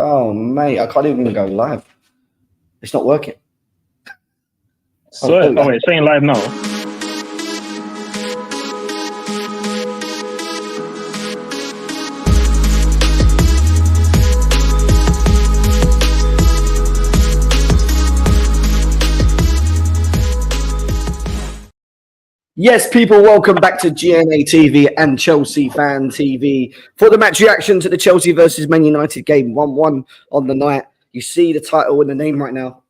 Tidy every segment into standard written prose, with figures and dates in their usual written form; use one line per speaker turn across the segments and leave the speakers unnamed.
Oh, mate, I can't even go live. It's not working.
So, wait, saying live now.
Yes, people, welcome back to GNA TV and Chelsea Fan TV for the match reaction to the Chelsea versus Man United game, 1-1 on the night. You see the title in the name right now.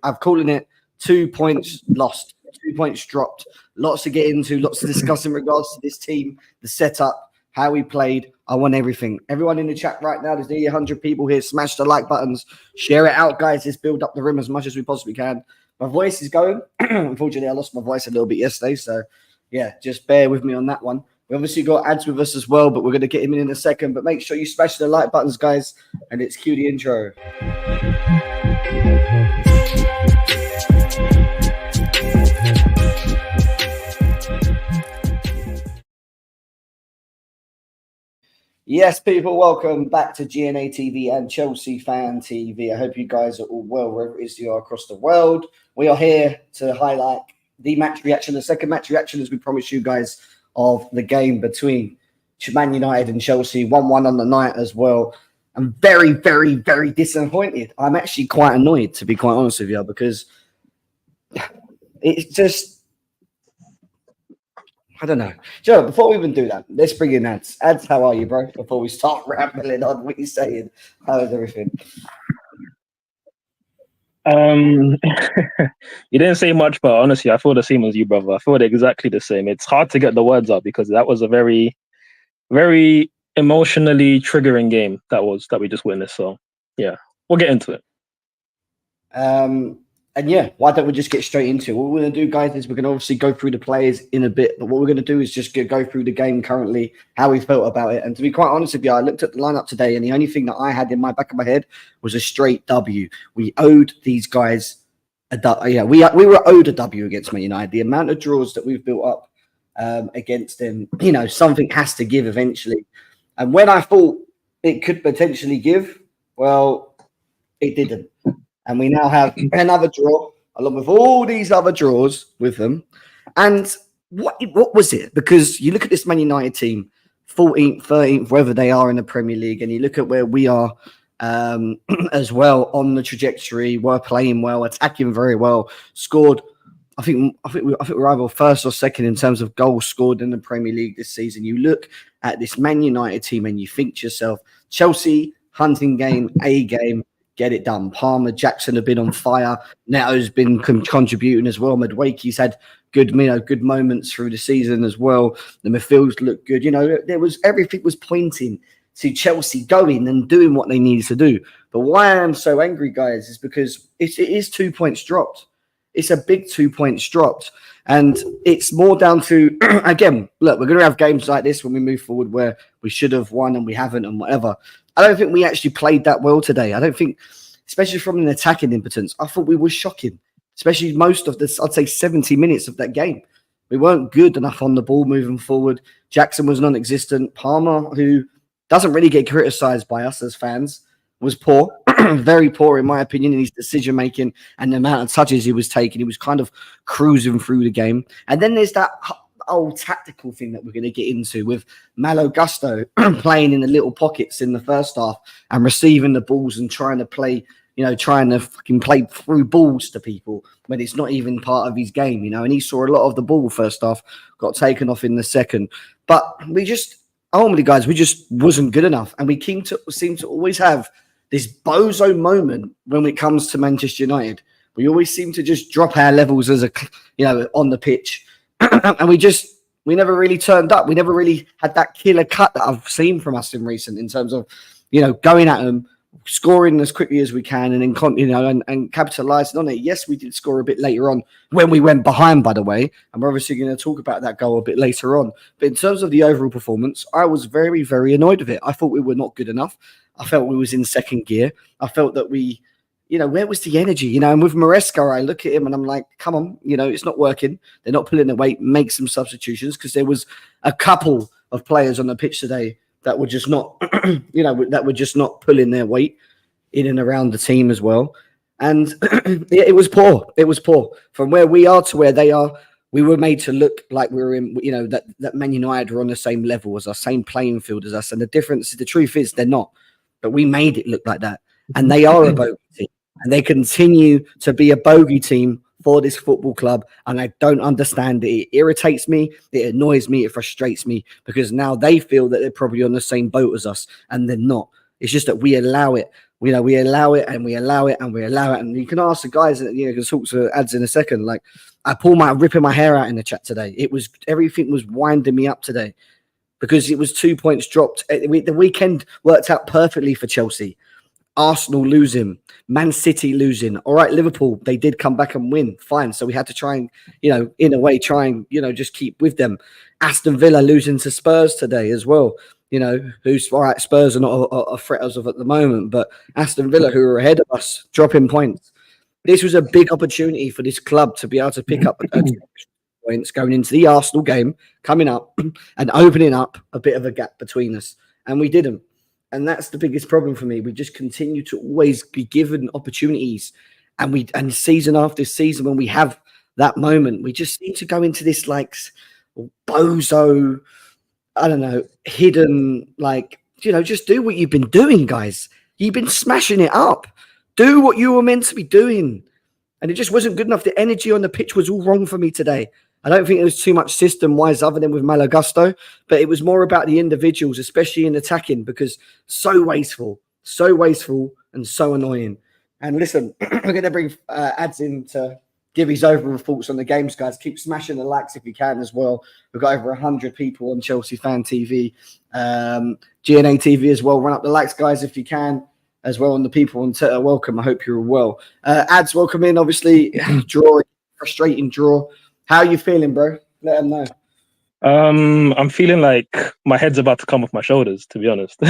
I'm calling it 2 points lost, 2 points dropped. Lots to get into, lots to discuss in regards to this team, the setup, how we played. I want everything. Everyone in the chat right now, there's nearly 100 people here. Smash the like buttons. Share it out, guys. Let's build up the room as much as we possibly can. My voice is going. Unfortunately, I lost my voice a little bit yesterday. So, yeah, just bear with me on that one. We obviously got ads with us as well, but we're going to get him in a second. But make sure you smash the like buttons, guys. And let's cue the intro. Yes, people, welcome back to GNA TV and Chelsea Fan TV. I hope you guys are all well wherever it is you are across the world. We are here to highlight the match reaction, the second match reaction, as we promised you guys, of the game between Man United and Chelsea, 1-1 on the night as well. I'm very, very, very disappointed. I'm actually quite annoyed, to be quite honest with you, because it's just, I don't know. Joe, before we even do that, let's bring in ads. Ads, how are you, bro? Before we start rambling on what you're saying, how is everything?
You didn't say much, but honestly, I feel the same as you, brother. I feel exactly the same. It's hard to get the words out because that was a very, very emotionally triggering game that we just witnessed. So, yeah, we'll get into it.
And yeah, why don't we just get straight into it? What we're going to do, guys, is we're going to obviously go through the players in a bit. But what we're going to do is just go through the game currently, how we felt about it. And to be quite honest with you, I looked at the lineup today, and the only thing that I had in my back of my head was a straight W. We owed these guys a W. Yeah, we were owed a W against Man United. The amount of draws that we've built up against them, you know, something has to give eventually. And when I thought it could potentially give, well, it didn't. And we now have another draw, along with all these other draws with them. And what was it? Because you look at this Man United team, 14th, 13th, wherever they are in the Premier League, and you look at where we are as well on the trajectory. We're playing well, attacking very well, scored. I think we're either first or second in terms of goals scored in the Premier League this season. You look at this Man United team and you think to yourself, Chelsea, hunting game, A game. Get it done. Palmer, Jackson have been on fire. Neto's been contributing as well. Madueke's had good moments through the season as well. The midfields look good. You know, everything was pointing to Chelsea going and doing what they needed to do. But why I'm so angry, guys, is because it is 2 points dropped. It's a big 2 points dropped. And it's more down to, again, look, we're going to have games like this when we move forward where we should have won and we haven't and whatever. I don't think we actually played that well today. I don't think, especially from an attacking impotence, I thought we were shocking, especially most of this, I'd say 70 minutes of that game. We weren't good enough on the ball moving forward. Jackson was non-existent. Palmer, who doesn't really get criticised by us as fans, was poor, very poor in my opinion in his decision-making and the amount of touches he was taking. He was kind of cruising through the game. And then there's that old tactical thing that we're going to get into with Malo Gusto playing in the little pockets in the first half and receiving the balls and trying to play, trying to fucking play through balls to people when it's not even part of his game, and he saw a lot of the ball first half, got taken off in the second. But we just wasn't good enough. And we seem to always have this bozo moment when it comes to Manchester United. We always seem to just drop our levels as on the pitch. And we never really turned up. We never really had that killer cut that I've seen from us in recent, in terms of, going at them, scoring as quickly as we can, and then and capitalising on it. Yes, we did score a bit later on when we went behind, by the way, and we're obviously going to talk about that goal a bit later on. But in terms of the overall performance, I was very, very annoyed with it. I thought we were not good enough. I felt we was in second gear. I felt that we. Where was the energy? And with Maresca, I look at him and I'm like, come on, it's not working. They're not pulling their weight. Make some substitutions, because there was a couple of players on the pitch today that were just not, that were just not pulling their weight. in and around the team as well. And it was poor. It was poor. From where we are to where they are, we were made to look like we were in, that Man United were on the same level as us, same playing field as us. And the truth is they're not. But we made it look like that. And they are a bogey team. And they continue to be a bogey team for this football club. And I don't understand it. It irritates me. It annoys me. It frustrates me because now they feel that they're probably on the same boat as us and they're not. It's just that we allow it. We allow it and we allow it and we allow it. And you can ask the guys that, can talk to ads in a second. Like ripping my hair out in the chat today. Everything was winding me up today because it was 2 points dropped. The weekend worked out perfectly for Chelsea. Arsenal losing, Man City losing. All right, Liverpool, they did come back and win. Fine. So we had to try and, in a way, just keep with them. Aston Villa losing to Spurs today as well. Who's all right, Spurs are not a threat as of at the moment, but Aston Villa, who are ahead of us, dropping points. This was a big opportunity for this club to be able to pick up points going into the Arsenal game, coming up and opening up a bit of a gap between us. And we didn't. And that's the biggest problem for me. We just continue to always be given opportunities. And season after season, when we have that moment, we just need to go into this like bozo, I don't know, hidden, just do what you've been doing, guys. You've been smashing it up. Do what you were meant to be doing. And it just wasn't good enough. The energy on the pitch was all wrong for me today. I don't think it was too much system-wise other than with Malagusto, but it was more about the individuals, especially in attacking, because so wasteful and so annoying. And listen, we're going to bring ads in to give his overall thoughts on the games, guys. Keep smashing the likes if you can as well. We've got over 100 people on Chelsea Fan TV, GNA TV as well. Run up the likes, guys, if you can, as well. And the people on Twitter, welcome. I hope you're all well. Ads, welcome in. Obviously, frustrating draw. How are you feeling, bro? Let them know.
I'm feeling like my head's about to come off my shoulders, to be honest.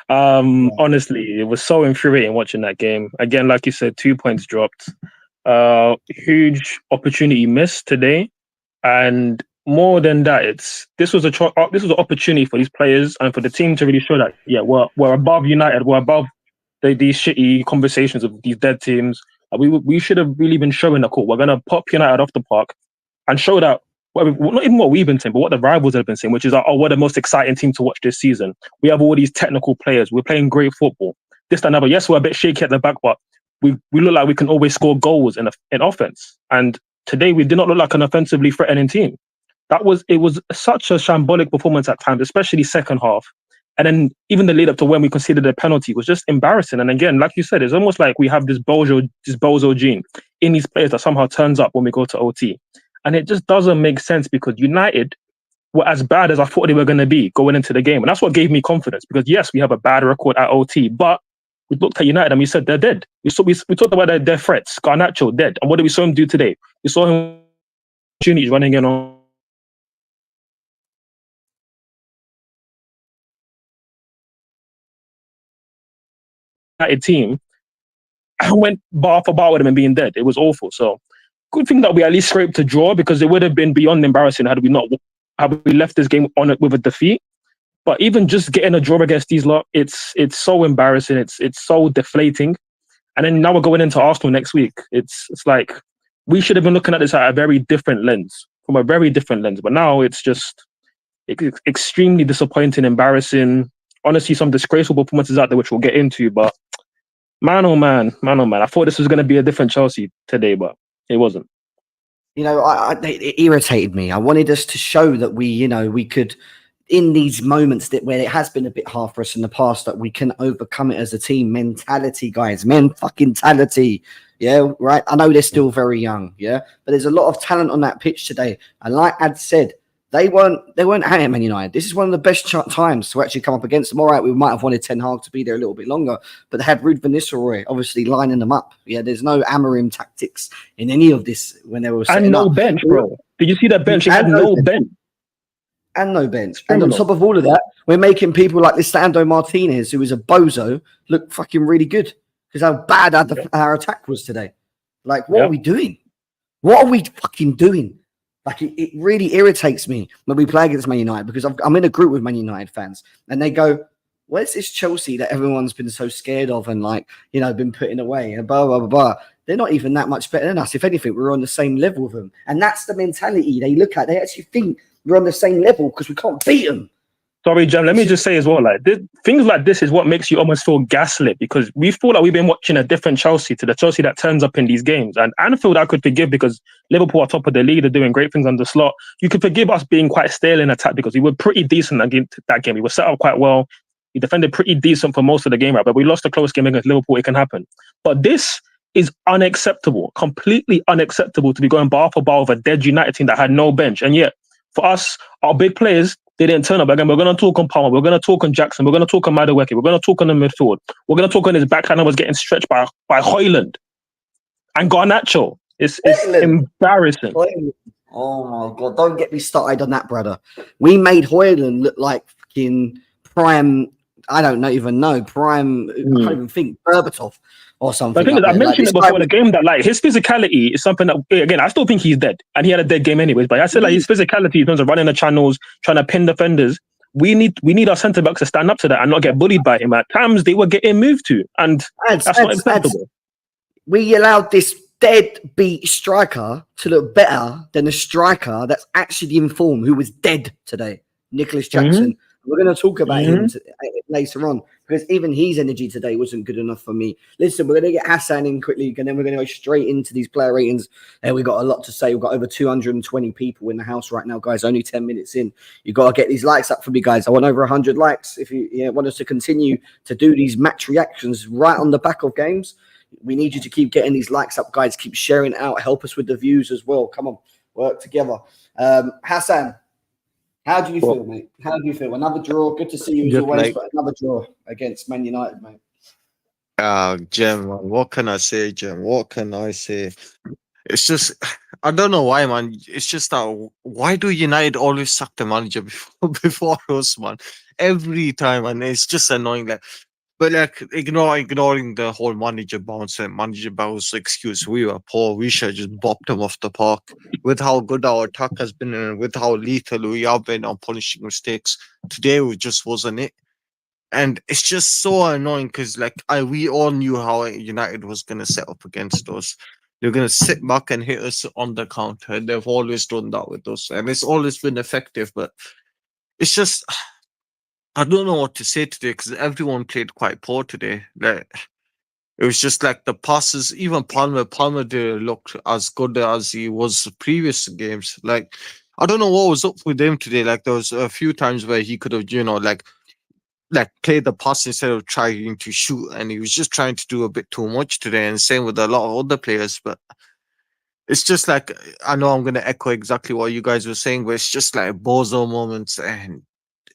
Honestly, it was so infuriating watching that game. Again, like you said, 2 points dropped. Huge opportunity missed today. And more than that, this was an opportunity for these players and for the team to really show that, we're above United. We're above these shitty conversations of these dead teams. We should have really been showing that, cool, we're going to pop United off the park and show that, not even what we've been saying, but what the rivals have been saying, which is, we're the most exciting team to watch this season. We have all these technical players. We're playing great football. This, that, and other. Yes, we're a bit shaky at the back, but we look like we can always score goals in offense. And today we did not look like an offensively threatening team. It was such a shambolic performance at times, especially second half. And then even the lead up to when we considered a penalty was just embarrassing. And again, like you said, it's almost like we have this bozo gene in these players that somehow turns up when we go to OT. And it just doesn't make sense because United were as bad as I thought they were going to be going into the game. And that's what gave me confidence because, yes, we have a bad record at OT, but we looked at United and we said they're dead. We talked about their threats. Garnacho, dead. And what did we saw him do today? We saw him opportunities running in on United team. I went bar for bar with him and being dead. It was awful. So good thing that we at least scraped a draw because it would have been beyond embarrassing had we left this game on it with a defeat. But even just getting a draw against these lot, it's so embarrassing. It's so deflating. And then now we're going into Arsenal next week. It's like we should have been looking at this at a very different lens, from a very different lens. But now it's just extremely disappointing, embarrassing. Honestly, some disgraceful performances out there, which we'll get into. But man, oh man. I thought this was going to be a different Chelsea today, but it wasn't.
It irritated me. I wanted us to show that we could, in these moments where it has been a bit hard for us in the past, that we can overcome it as a team. Mentality, guys. Mentality. Yeah, right. I know they're still very young. Yeah, but there's a lot of talent on that pitch today. And like Ad said, they weren't at Man United. This is one of the best times to actually come up against them. All right, we might have wanted Ten Hag to be there a little bit longer, but they had Ruud Van Nistelrooy obviously lining them up. Yeah, there's no Amorim tactics in any of this when they were setting
and no
up.
Bench, bro. Did you see that bench? It had no bench.
And no bench. And on top of all of that, we're making people like Lisandro Martinez, who is a bozo, look fucking really good because how bad our attack was today. Like, what are we doing? What are we fucking doing? Like, it really irritates me when we play against Man United because I'm in a group with Man United fans and they go, where's this Chelsea that everyone's been so scared of and like, been putting away and blah, blah, blah, blah. They're not even that much better than us. If anything, we're on the same level with them. And that's the mentality they look at. They actually think we're on the same level because we can't beat them.
Sorry, Jam, let me just say as well, like things like this is what makes you almost feel gaslit, because we feel like we've been watching a different Chelsea to the Chelsea that turns up in these games. And Anfield I could forgive because Liverpool are top of the league, they're doing great things on the slot. You could forgive us being quite stale in attack because we were pretty decent that game. We were set up quite well. We defended pretty decent for most of the game, right? But we lost a close game against Liverpool. It can happen. But this is unacceptable, completely unacceptable to be going bar for bar with a dead United team that had no bench. And yet, for us, our big players, they didn't turn up. Again, we're going to talk on Palmer. We're going to talk on Jackson. We're going to talk on Madueke. We're going to talk on the midfield. We're going to talk on his backline that was getting stretched by Hojlund and Garnacho. It's embarrassing.
Hojlund. Oh my God. Don't get me started on that, brother. We made Hojlund look like fucking prime, I don't even know, prime, I can't even think, Berbatov or something.
The thing is, I mentioned it before the game that like his physicality is something that, again, I still think he's dead and he had a dead game anyways, but I said like his physicality in terms of running the channels, trying to pin defenders, we need our centre-backs to stand up to that and not get bullied by him. At times they were getting moved to, and that's not acceptable.
We allowed this deadbeat striker to look better than a striker that's actually in form, who was dead today, Nicholas Jackson. We're going to talk about him later on, because even his energy today wasn't good enough for me. Listen, we're going to get Hassan in quickly, and then we're going to go straight into these player ratings. And we've got a lot to say. We've got over 220 people in the house right now, guys. Only 10 minutes in. You've got to get these likes up for me, guys. I want over 100 likes. If you want us to continue to do these match reactions right on the back of games, we need you to keep getting these likes up, guys. Keep sharing it out. Help us with the views as well. Come on, work together. Hassan, how do you feel, mate? How do you feel? Another draw. Good to see you as always, but another draw against Man United, mate.
Jem, man, what can I say, Jem? What can I say? It's just, I don't know why, man. It's just that, why do United always suck the manager before us, man? Every time, and it's just annoying. But ignoring the whole manager bounce excuse, we were poor. We should just bopped them off the park. With how good our attack has been and with how lethal we have been on punishing mistakes, today we just wasn't it. And it's just so annoying because we all knew how United was going to set up against us. They're going to sit back and hit us on the counter. They've always done that with us, and it's always been effective. But it's just, I don't know what to say today because everyone played quite poor today. It was just like the passes, even Palmer didn't look as good as he was previous games. I don't know what was up with him today. There was a few times where he could have, played the pass instead of trying to shoot, and he was just trying to do a bit too much today. And same with a lot of other players, but it's just I know I'm going to echo exactly what you guys were saying, but it's just like bozo moments, and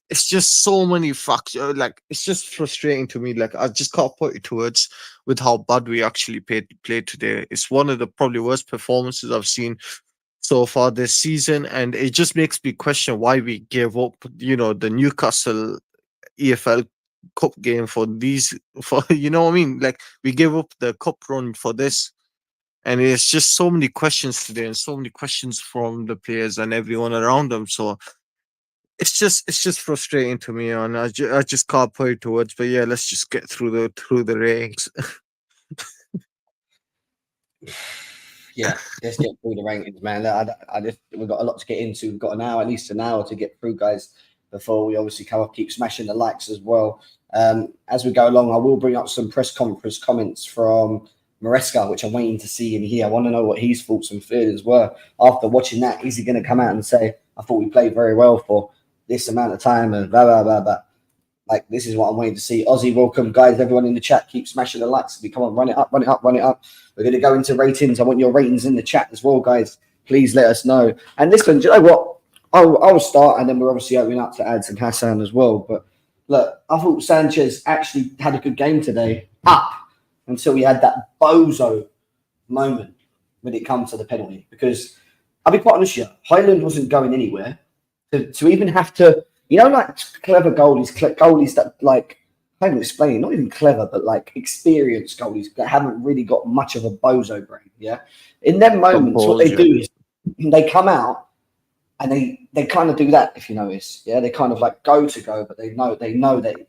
it's just so many factors. It's just frustrating to me. I just can't put it to words with how bad we actually played today. It's one of the probably worst performances I've seen so far this season, and it just makes me question why we gave up, the Newcastle EFL Cup game for you know what I mean? We gave up the cup run for this, and it's just so many questions today, and so many questions from the players and everyone around them. So it's just frustrating to me, and I just can't put it to words. But yeah, let's just get through the ratings.
Yeah, let's get through the rankings, man. We've got a lot to get into. We've got at least an hour to get through, guys, before we obviously keep smashing the likes as well. As we go along, I will bring up some press conference comments from Maresca, which I'm waiting to see and hear. I want to know what his thoughts and feelings were after watching that. Is he going to come out and say, I thought we played very well for this amount of time and blah, blah, blah, blah. This is what I'm waiting to see. Aussie, welcome, guys. Everyone in the chat, keep smashing the likes. Come on, run it up, run it up, run it up. We're going to go into ratings. I want your ratings in the chat as well, guys. Please let us know. And listen, do you know what? I'll start, and then we're obviously opening up to ads and Hassan as well. But look, I thought Sanchez actually had a good game today, up until he had that bozo moment when it comes to the penalty. Because I'll be quite honest with you, Hojlund wasn't going anywhere. To even have to, clever goalies that I can't explain, not even clever, but experienced goalies that haven't really got much of a bozo brain. Yeah, in them moments, what they do is they come out And they kind of do that, if you notice. Yeah, they kind of like go, but they know that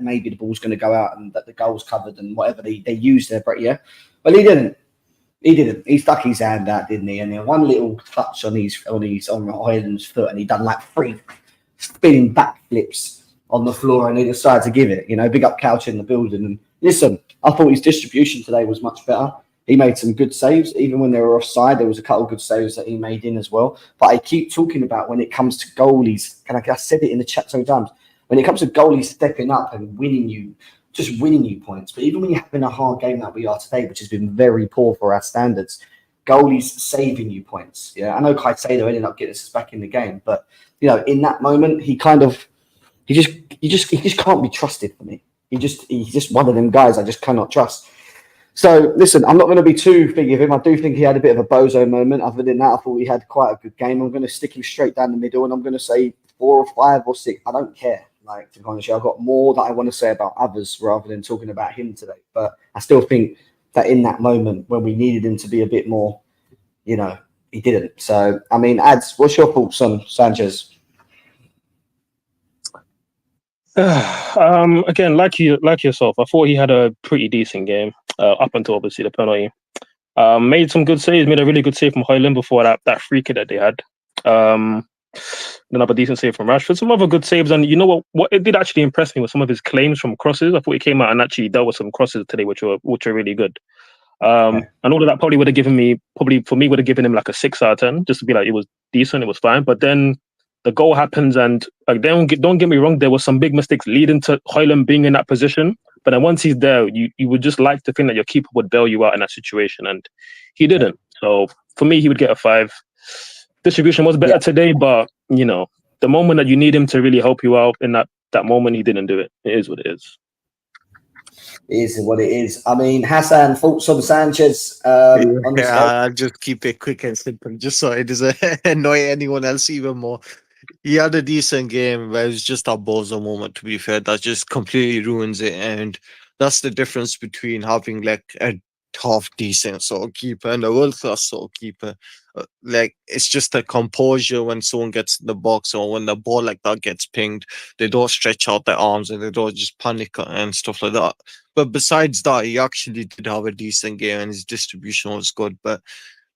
maybe the ball's going to go out and that the goal's covered and whatever they use their break. Yeah, but he didn't. He didn't. He stuck his hand out, didn't he? And then one little touch on Hojlund's foot, and he done like 3 spinning backflips on the floor, and he decided to give it. You know, big up Couch in the building. And listen, I thought his distribution today was much better. He made some good saves, even when they were offside. There was a couple of good saves that he made in as well. But I keep talking about when it comes to goalies, and I said it in the chat so many times, when it comes to goalies stepping up and winning you points. But even when you're having a hard game like we are today, which has been very poor for our standards, goalies saving you points. Yeah, I know Caicedo ended up getting us back in the game, but you know, in that moment, he just can't be trusted for me. He's just one of them guys I just cannot trust. So listen, I'm not going to be too big of him. I do think he had a bit of a bozo moment. Other than that, I thought he had quite a good game. I'm going to stick him straight down the middle, and I'm going to say 4 or 5 or 6. I don't care. Like, to be honest, I've got more that I want to say about others rather than talking about him today. But I still think that in that moment when we needed him to be a bit more, you know, he didn't. So, I mean, Ads, what's your thoughts on Sanchez?
Again, like yourself, I thought he had a pretty decent game up until obviously the penalty. Made some good saves. Made a really good save from Hojlund before that free kick that they had. Another decent save from Rashford. Some other good saves, and you know what it did actually impress me was some of his claims from crosses. I thought he came out and actually dealt with some crosses today, which were really good. And all of that probably would have given him like a 6 out of 10, just to be like, it was decent, it was fine. But then the goal happens, and like, don't get me wrong, there were some big mistakes leading to Hojlund being in that position. But then once he's there, you would just like to think that your keeper would bail you out in that situation, and he didn't. So for me, he would get a 5. Distribution was better today, but you know, the moment that you need him to really help you out in that moment, he didn't do it. It is what it is.
It is what it is. I mean, Hassan, thoughts on Sanchez?
I'll just keep it quick and simple, just so it doesn't annoy anyone else even more. He had a decent game, but it was just a bozo moment, to be fair. That just completely ruins it. And that's the difference between having like a half decent sort of keeper and a world-class sort of keeper. Like, it's just a composure when someone gets in the box or when the ball like that gets pinged. They don't stretch out their arms and they don't just panic and stuff like that. But besides that, he actually did have a decent game and his distribution was good. But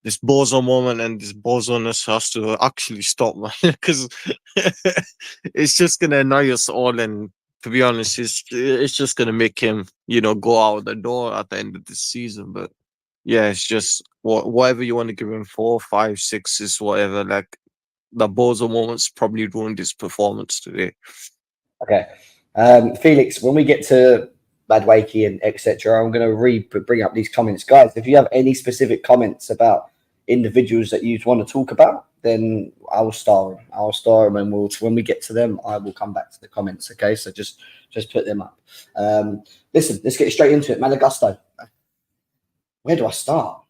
this bozo moment and this bozoness has to actually stop, man, because it's just going to annoy us all. And to be honest, it's just going to make him, you know, go out the door at the end of the season. But yeah, it's just whatever you want to give him, 4, 5, 6 is whatever. Like, the bozo moments probably ruined his performance today.
Okay. Felix, when we get to Madueke and etc., I'm going to bring up these comments. Guys, if you have any specific comments about individuals that you want to talk about, then I will star them. And when we get to them, I will come back to the comments. Okay, so just put them up. Listen, let's get straight into it. Malagusto. Where do I start?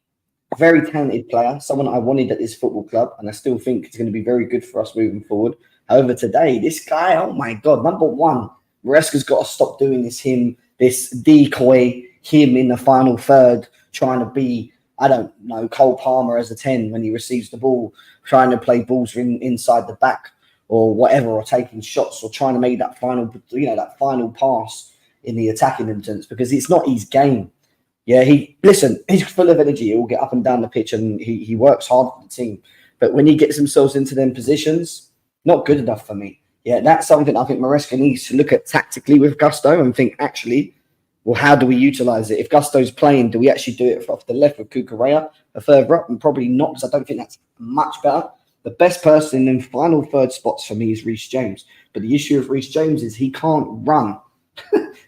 Very talented player, someone I wanted at this football club, and I still think it's going to be very good for us moving forward. However, today, this guy, oh my God, number one, Maresca's got to stop doing this decoy, him in the final third, trying to be, I don't know, Cole Palmer as a 10 when he receives the ball, trying to play balls inside the back or whatever, or taking shots, or trying to make that final pass in the attacking instance, because it's not his game. Yeah, he's full of energy. He'll get up and down the pitch and he works hard for the team. But when he gets himself into them positions, not good enough for me. Yeah, that's something I think Maresca needs to look at tactically with Gusto and think, actually, well, how do we utilize it? If Gusto's playing, do we actually do it off the left with Cucurella, a further up? And probably not, because I don't think that's much better. The best person in final third spots for me is Reece James. But the issue with Reece James is he can't run.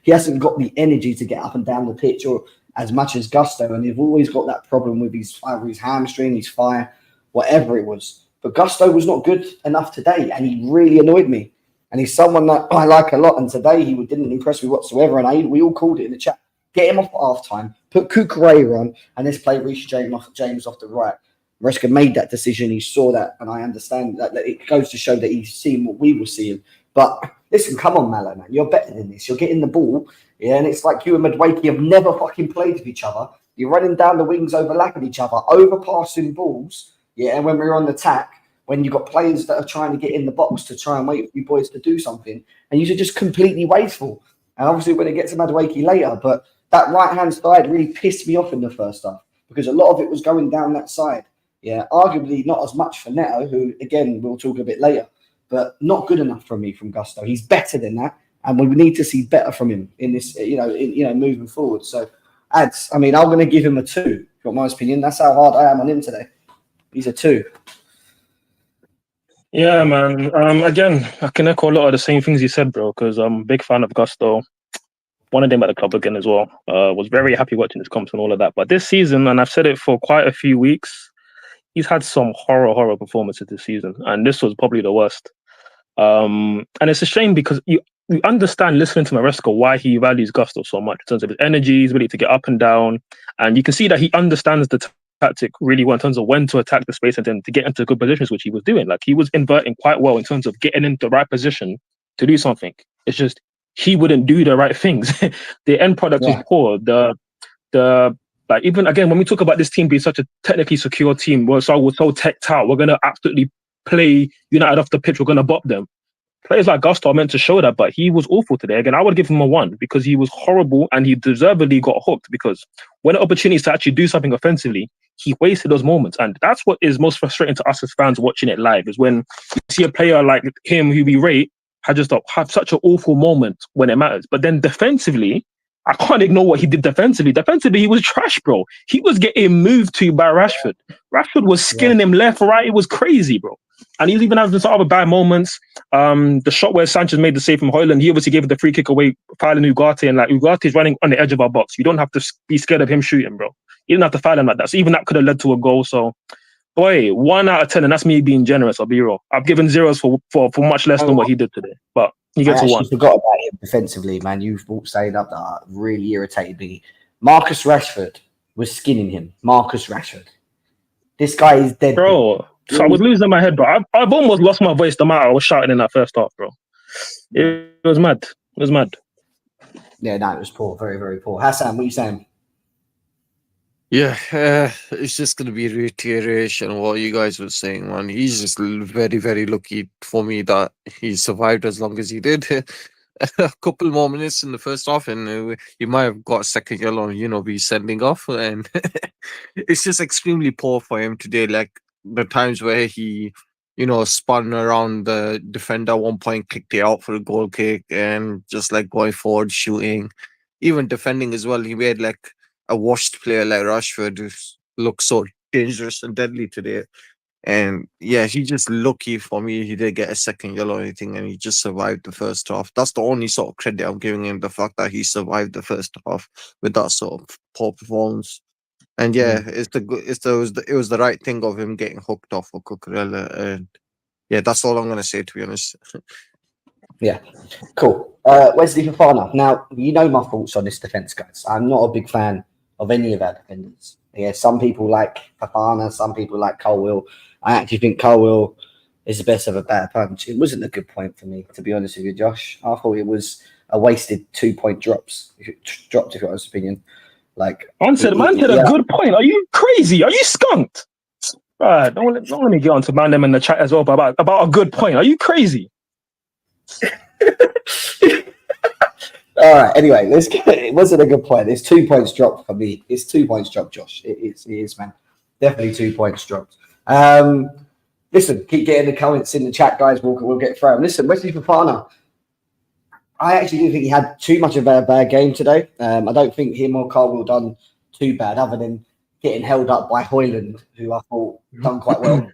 He hasn't got the energy to get up and down the pitch or as much as Gusto, and they've always got that problem with his hamstring, his thigh, whatever it was. But Gusto was not good enough today, and he really annoyed me. And he's someone that I like a lot, and today he didn't impress me whatsoever. And we all called it in the chat: get him off at half time, put Cucurella on, and let's play Reece James off the right. Maresca made that decision. He saw that, and I understand that it goes to show that he's seeing what we were seeing. But listen, come on, Malo, man, you're better than this. You're getting the ball. Yeah, and it's like you and Madueke have never fucking played with each other. You're running down the wings, overlapping each other, overpassing balls. Yeah, and when we're on the attack, when you've got players that are trying to get in the box to try and wait for you boys to do something, and you're just completely wasteful. And obviously, when it gets to Madueke later, but that right-hand side really pissed me off in the first half because a lot of it was going down that side. Yeah, arguably not as much for Neto, who, again, we'll talk a bit later, but not good enough for me from Gusto. He's better than that, and we need to see better from him in this, moving forward. So, ads, I mean, I'm going to give him a 2, if you want my opinion. That's how hard I am on him today. He's a 2.
Yeah, man. Again, I can echo a lot of the same things you said, bro, because I'm a big fan of Gusto. Wanted him at the club again as well. Was very happy watching his comps and all of that. But this season, and I've said it for quite a few weeks, he's had some horror performances this season, and this was probably the worst. And it's a shame because you understand listening to Maresca why he values Gusto so much in terms of his energy, his ability to get up and down, and you can see that he understands the tactic really well in terms of when to attack the space and then to get into good positions, which he was doing. Like he was inverting quite well in terms of getting into the right position to do something. It's just he wouldn't do the right things. The end product was poor. Like even again when we talk about this team being such a technically secure team, we're so teched out. We're gonna absolutely play United off the pitch. We're gonna bop them. Players like Gusto are meant to show that, but he was awful today. Again, I would give him a 1 because he was horrible and he deservedly got hooked because when opportunities to actually do something offensively, he wasted those moments. And that's what is most frustrating to us as fans watching it live is when you see a player like him who we rate have such an awful moment when it matters. But then defensively, I can't ignore what he did defensively. Defensively, he was trash, bro. He was getting moved to by Rashford. Rashford was skinning him left, right. It was crazy, bro. And he's even having some other bad moments. The shot where Sanchez made the save from Hojlund, he obviously gave the free kick away, fouling Ugarte, and like Ugarte's running on the edge of our box. You don't have to be scared of him shooting, bro. You don't have to foul him like that. So even that could have led to a goal. So, boy, 1 out of 10, and that's me being generous. I'll be real. I've given zeros for much less than what he did today, but he gets a 1.
I forgot about him defensively, man. You've brought saying up that really irritated me. Marcus Rashford was skinning him. Marcus Rashford. This guy is dead,
bro. So I was losing my head, bro. I've almost lost my voice the amount I was shouting in that first half, bro. It was mad. It was mad.
Yeah, no, it was poor. Very, very poor. Hassan, what are you saying?
Yeah, it's just going to be a reiteration of what you guys were saying, man. He's just very, very lucky for me that he survived as long as he did. A couple more minutes in the first half, and he might have got a second yellow, be sending off. And it's just extremely poor for him today. Like the times where he, spun around the defender at one point, kicked it out for a goal kick, and just like going forward, shooting, even defending as well. He made like a washed player like Rashford who looks so dangerous and deadly today. And yeah, he's just lucky for me. He didn't get a second yellow or anything, and he just survived the first half. That's the only sort of credit I'm giving him, the fact that he survived the first half with that sort of poor performance. And yeah, it was the right thing of him getting hooked off for Cucurella. And yeah, that's all I'm going to say, to be honest.
Yeah, cool. Wesley Fofana. Now, you know my thoughts on this defence, guys. I'm not a big fan of any of our defenders. Yeah, some people like Fofana, some people like Colwill. I actually think Colwill is the best of a bad punch. It wasn't a good point for me, to be honest with you, Josh. I thought it was a wasted 2-point drops. If you want honest opinion. Like,
man said a good point. Are you crazy? Are you skunked? Right, don't let me get on to man them in the chat as well about a good point. Are you crazy?
All right. Anyway, it wasn't a good point. It's 2 points dropped for me. It's 2 points dropped, Josh. It is, man. Definitely 2 points dropped. Listen, keep getting the comments in the chat, guys. We'll get through them. Listen, Wesley Fofana. I actually do think he had too much of a bad game today. I don't think him or Colwill done too bad, other than getting held up by Hojlund, who I thought done quite well.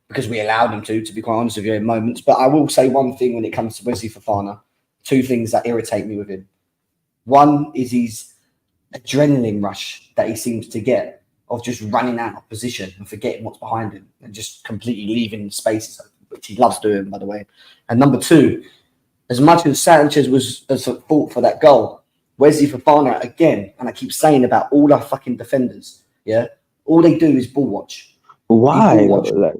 Because we allowed him to be quite honest with you, in moments. But I will say one thing when it comes to Wesley Fofana. 2 things that irritate me with him. One is his adrenaline rush that he seems to get of just running out of position and forgetting what's behind him and just completely leaving spaces, which he loves doing, by the way. And number 2, as much as Sanchez was at fault for that goal, Wesley Fofana, again, and I keep saying about all our fucking defenders, yeah, all they do is ball watch.
Why? Like,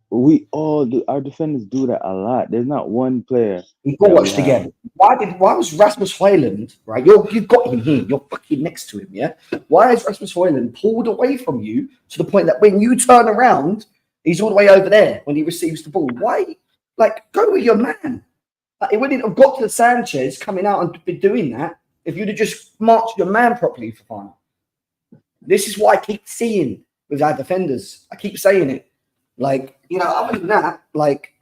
we all do. Our defenders do that a lot. There's not one player.
He ball watched again. Why was Rasmus Hojlund, right? You've got him here. You're fucking next to him, yeah? Why is Rasmus Hojlund pulled away from you to the point that when you turn around, He's all the way over there when he receives the ball. Why? Like, go with your man. Like, it wouldn't have got to Sanchez coming out and be doing that if you'd have just marched your man properly for fun. This is what I keep seeing with our defenders. I keep saying it. Like, you know, other than that, like,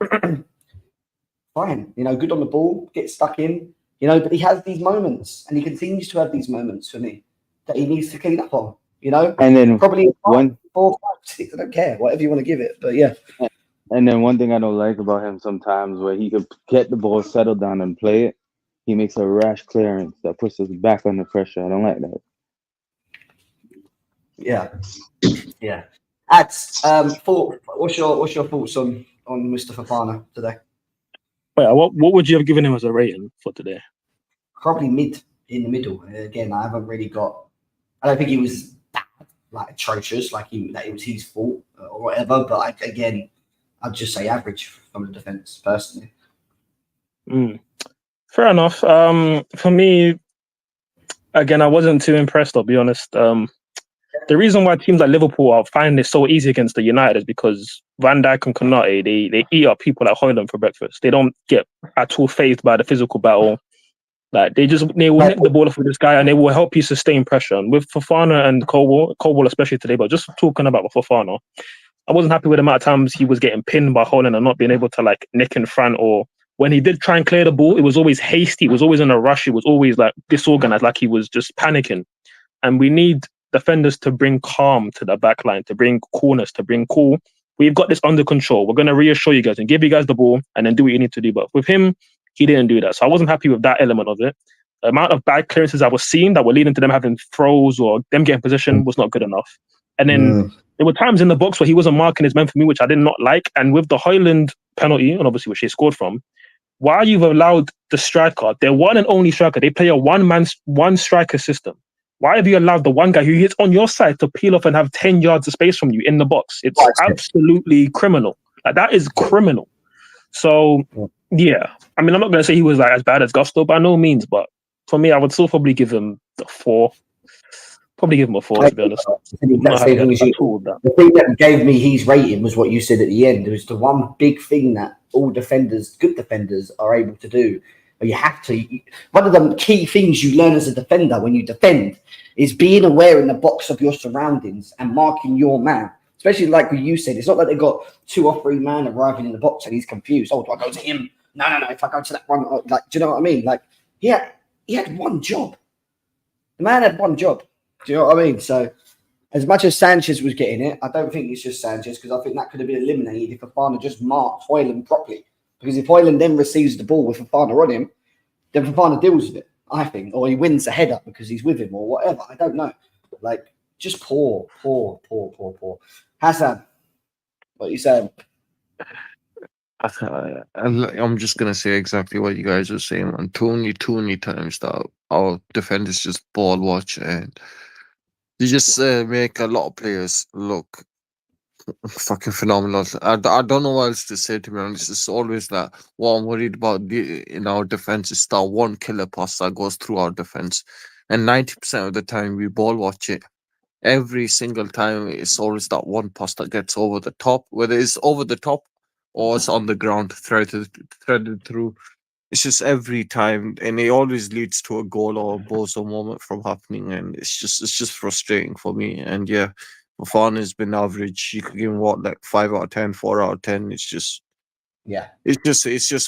fine. You know, good on the ball, get stuck in. You know, but he has these moments, and he continues to have these moments for me that he needs to clean up on. You know,
And then
probably 4, 5, 6. I don't care, whatever you want to give it. But yeah,
And then one thing I don't like about him sometimes, where he could get the ball, settle down, and play it, he makes a rash clearance that puts us back under pressure. I don't like that.
yeah. Ads, what's your thoughts on Mr. Fofana today?
Wait, what would you have given him as a rating for today?
Probably mid, in the middle. Again, I haven't really got. I don't think he was that, like, atrocious, like that it was his fault or whatever. But I'd just say average from the defense personally.
Fair enough. For me, again, I wasn't too impressed, I'll be honest. The reason why teams like Liverpool are finding it so easy against the United is because Van Dijk and Konate, they eat up people like Hojlund for breakfast. They don't get at all fazed by the physical battle. Like, they will nick the ball off with this guy and they will help you sustain pressure. And with Fofana and Cobble especially today, but just talking about Fofana, I wasn't happy with the amount of times he was getting pinned by Hojlund and not being able to, like, nick in front, or when he did try and clear the ball, it was always hasty. It was always in a rush. It was always, like, disorganized, like he was just panicking. And we need defenders to bring calm to the back line, to bring coolness, to bring cool. We've got this under control. We're going to reassure you guys and give you guys the ball and then do what you need to do. But with him, he didn't do that. So I wasn't happy with that element of it. The amount of bad clearances I was seeing that were leading to them having throws or them getting position was not good enough. And then there were times in the box where he wasn't marking his men for me, which I did not like. And with the Hojlund penalty, and obviously which he scored from, why you've allowed the striker, their one and only striker, they play a one striker system. Why have you allowed the one guy who hits on your side to peel off and have 10 yards of space from you in the box? It's absolutely criminal. Like, that is criminal. So, yeah. I mean, I'm not going to say he was, like, as bad as Gusto by no means, but for me, I would still probably give him a 4. Probably give him a 4, to be honest.
The thing that gave me his rating was what you said at the end. It was the one big thing that all defenders, good defenders, are able to do. But you have to. One of the key things you learn as a defender when you defend is being aware in the box of your surroundings and marking your man. Especially like what you said, it's not like they've got 2 or 3 men arriving in the box and he's confused. Oh, do I go to him? No. If I go to that one, like, do you know what I mean? Like, he had one job. The man had one job. Do you know what I mean? So, as much as Sanchez was getting it, I don't think it's just Sanchez, because I think that could have been eliminated if Fofana just marked Hojlund properly. Because if Hojlund then receives the ball with Fofana on him, then Fofana deals with it, I think. Or he wins the head up because he's with him or whatever. I don't know. Like, just poor. Hassan, what are you saying?
I'm just going to say exactly what you guys were saying, man. Too many times that our defenders just ball watch, and you just make a lot of players look fucking phenomenal. I don't know what else to say, to be honest. It's always like, what I'm worried about in our defense is that one killer pass that goes through our defense, and 90% of the time we ball watch it. Every single time it's always that one pass that gets over the top, whether it's over the top or it's on the ground, threaded through. It's just every time, and it always leads to a goal or a bozo moment from happening, and it's just frustrating for me. And yeah, Fofana has been average. You could give him like 5 out of 10, 4 out of 10. It's just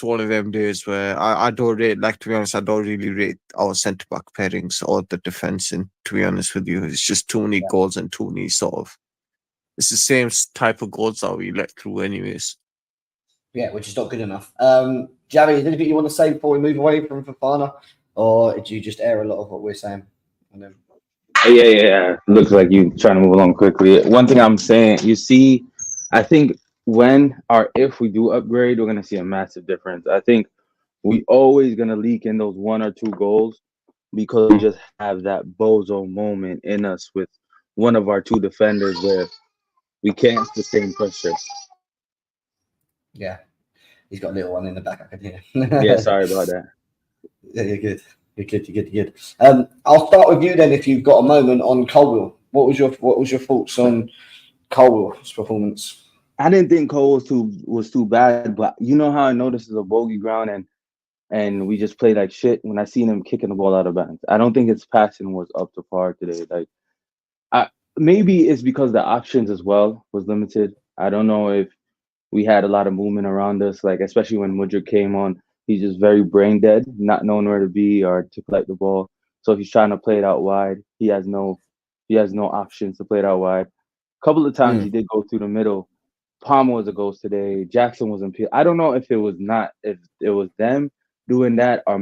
one of them days where I don't rate, like, to be honest, I don't really rate our centre back pairings or the defence. And to be honest with you, it's just too many goals and too many it's the same type of goals that we let through anyways.
Yeah, which is not good enough. Javi, is there anything you want to say before we move away from Fofana, or do you just air a lot of what we're saying?
Yeah. Looks like you're trying to move along quickly. One thing I'm saying, you see, I think if we do upgrade, we're going to see a massive difference. I think we always going to leak in those 1 or 2 goals because we just have that bozo moment in us with one of our 2 defenders where we can't sustain pressure.
Yeah, he's got a little one in the back. I can hear.
Yeah, sorry about that.
Yeah, you're good. You're good. I'll start with you then, if you've got a moment on Colwill. What was your thoughts on Colwill's performance?
I didn't think Cole was too bad, but you know how I know this is a bogey ground and we just played like shit when I seen him kicking the ball out of bounds. I don't think his passing was up to par today. Like, maybe it's because the options as well was limited. I don't know if we had a lot of movement around us, like especially when Mudryk came on. He's just very brain dead, not knowing where to be or to collect the ball. So if he's trying to play it out wide, he has no options to play it out wide. A couple of times he did go through the middle. Palmer was a ghost today. Jackson was in. I don't know if it was them doing that or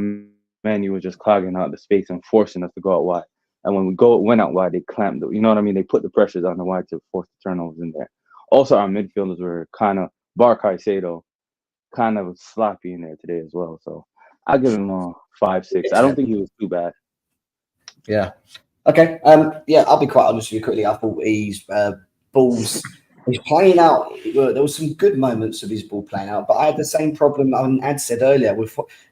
Manu was just clogging out the space and forcing us to go out wide. And when we went out wide, they clamped it. You know what I mean? They put the pressures on the wide to force the turnovers in there. Also, our midfielders were kind of Bar Caicedo, kind of sloppy in there today as well. So I'll give him a 5-6. I don't think he was too bad.
Yeah. Okay. Yeah, I'll be quite honest with you quickly. I thought he's balls. He's playing out. There was some good moments of his ball playing out, but I had the same problem. Ad said earlier,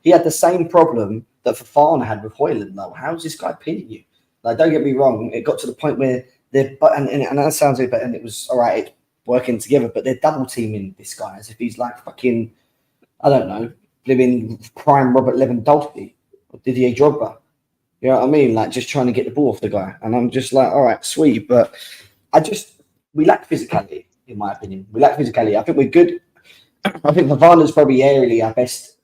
he had the same problem that Fofana had with Hojlund. Though, how's this guy pinning you? Like, don't get me wrong. It got to the point where and that sounds a bit, and it was all right. It's working together, but they're double teaming this guy as if he's like fucking, I don't know, living prime Robert Lewandowski or Didier Drogba. You know what I mean? Like, just trying to get the ball off the guy, and I'm just like, all right, sweet, but we lack physicality, in my opinion. We lack physicality. I think we're good. I think Fofana's probably aerially our best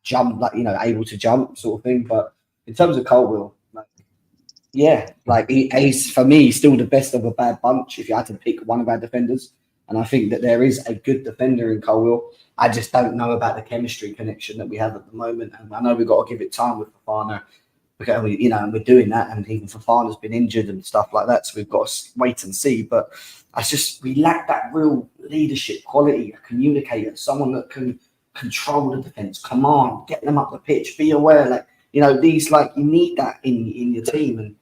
jump, like, able to jump sort of thing. But in terms of Colwill, he's for me still the best of a bad bunch. If you had to pick one of our defenders, and I think that there is a good defender in Colwill. I just don't know about the chemistry connection that we have at the moment, and I know we've got to give it time with Fofana. Because and we're doing that, and even Fofana's been injured and stuff like that, so we've got to wait and see. But we lack that real leadership quality, a communicator, someone that can control the defense, command, get them up the pitch, be aware. You need that in your team, and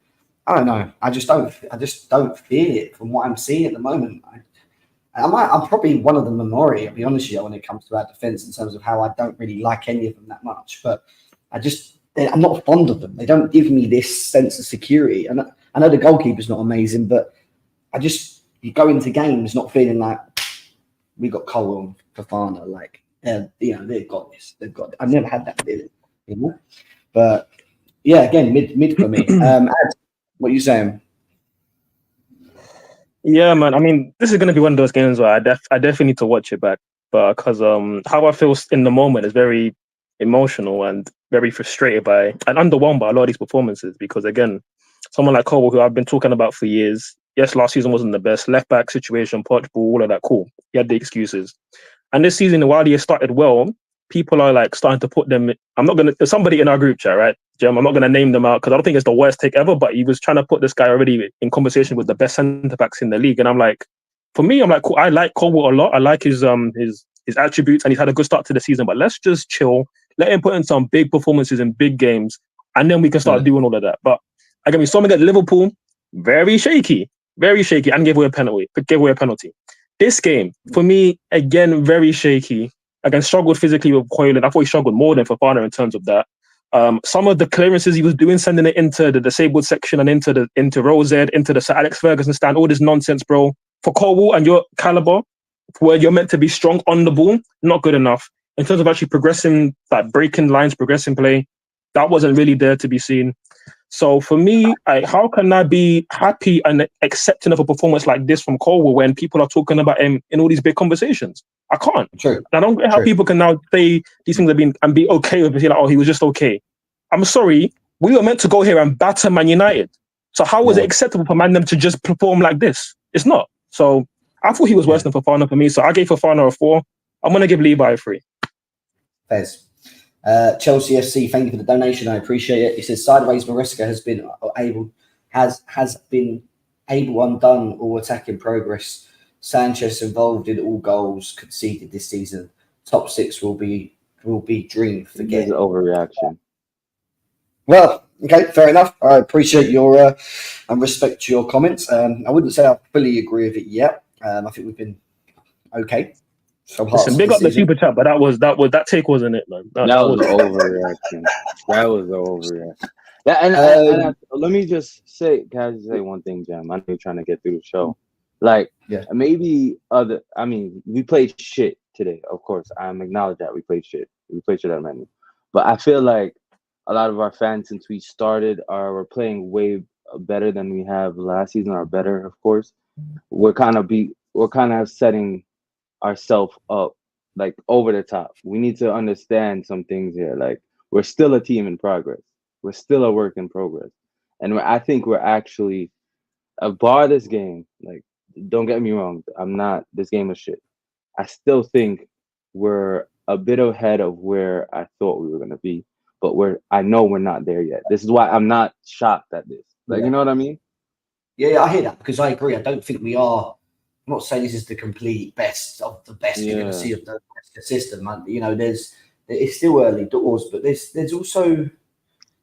I don't know. I just don't feel it from what I'm seeing at the moment. I'm probably one of the minority, I'll be honest with you, when it comes to our defense in terms of how I don't really like any of them that much, but I'm not fond of them. They don't give me this sense of security. And I know the goalkeeper's not amazing, but you go into games not feeling like we got Cole and Fofana. They've got this. I've never had that feeling, But yeah, again, mid for me. Ad, what are you saying?
Yeah, man. I mean, this is going to be one of those games where I definitely need to watch it back, but because how I feel in the moment is very emotional and very frustrated by and underwhelmed by a lot of these performances. Because again, someone like Cole, who I've been talking about for years, yes, last season wasn't the best. Left back situation, Portugal, all of that, cool. He had the excuses. And this season, while he has started well, people are like starting to put them. There's somebody in our group chat, right, Jem? I'm not gonna name them out because I don't think it's the worst take ever. But he was trying to put this guy already in conversation with the best centre backs in the league, and I'm like, cool. I like Cole a lot. I like his attributes, and he's had a good start to the season. But let's just chill. Let him put in some big performances in big games, and then we can start doing all of that. But again, we saw him against Liverpool, very shaky, and gave away a penalty. This game, for me, again, very shaky. Again, struggled physically with Hojlund. I thought he struggled more than Fofana in terms of that. Some of the clearances he was doing, sending it into the disabled section and into Rose, into the Sir Alex Ferguson stand, all this nonsense, bro. For Colwill and your caliber, where you're meant to be strong on the ball, not good enough. In terms of actually progressing, like breaking lines, progressing play, that wasn't really there to be seen. So for me, how can I be happy and accepting of a performance like this from Colwill when people are talking about him in all these big conversations? I can't.
True.
And I don't get how people can now say these things and be okay with it. Like, oh, he was just okay. I'm sorry. We were meant to go here and batter Man United. So how was it acceptable for Man them to just perform like this? It's not. So I thought he was worse than Fofana for me. So I gave Fofana a 4. I'm going to give Levi a 3.
Fez. Chelsea FC, thank you for the donation. I appreciate it. It says sideways Maresca has been able undone all attacking progress. Sanchez involved in all goals conceded this season. Top 6 will be dream. Forget
It's an overreaction.
Well, okay, fair enough. I appreciate your and respect your comments. I wouldn't say I fully agree with it yet. I think we've been okay.
Listen, big up the super chat, but that take wasn't it, man.
That was an overreaction. That was an overreaction. And let me just say, can I just say one thing, Jam? I know you're trying to get through the show. Like
Yeah.
maybe we played shit today. Of course, I'm acknowledge that we played shit. We played shit at Man U. But I feel like a lot of our fans, since we started, we're playing way better than we have last season, or better, of course. We're kind of setting ourselves up like over the top. We need to understand some things here. Like we're still a team in progress. We're still a work in progress, and I think we're actually bar this game. Like, don't get me wrong. I'm not. This game is shit. I still think we're a bit ahead of where I thought we were gonna be, but I know we're not there yet. This is why I'm not shocked at this. Like, you know what I mean?
Yeah, I hear that because I agree. I don't think we are. I'm not saying this is the complete best of the best you're going to see of the system. You know, it's still early doors, but there's also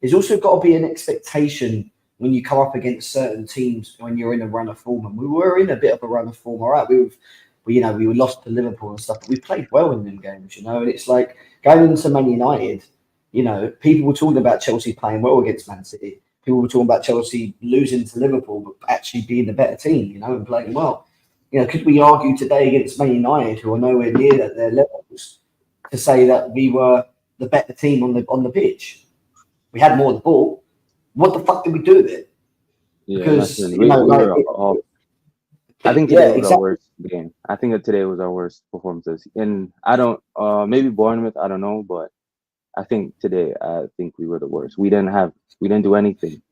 got to be an expectation when you come up against certain teams when you're in a run of form. And we were in a bit of a run of form. All right, we lost to Liverpool and stuff, but we played well in them games. You know, and it's like going into Man United. You know, people were talking about Chelsea playing well against Man City. People were talking about Chelsea losing to Liverpool, but actually being the better team, you know, and playing well. You know, could we argue today against Man United, who are nowhere near at their levels, to say that we were the better team on the pitch? We had more of the ball. What the fuck did we do with it?
Yeah,
because
I think today was our worst game. I think that today was our worst performances. And I don't, maybe Bournemouth, I don't know, but I think today, we were the worst. We didn't do anything.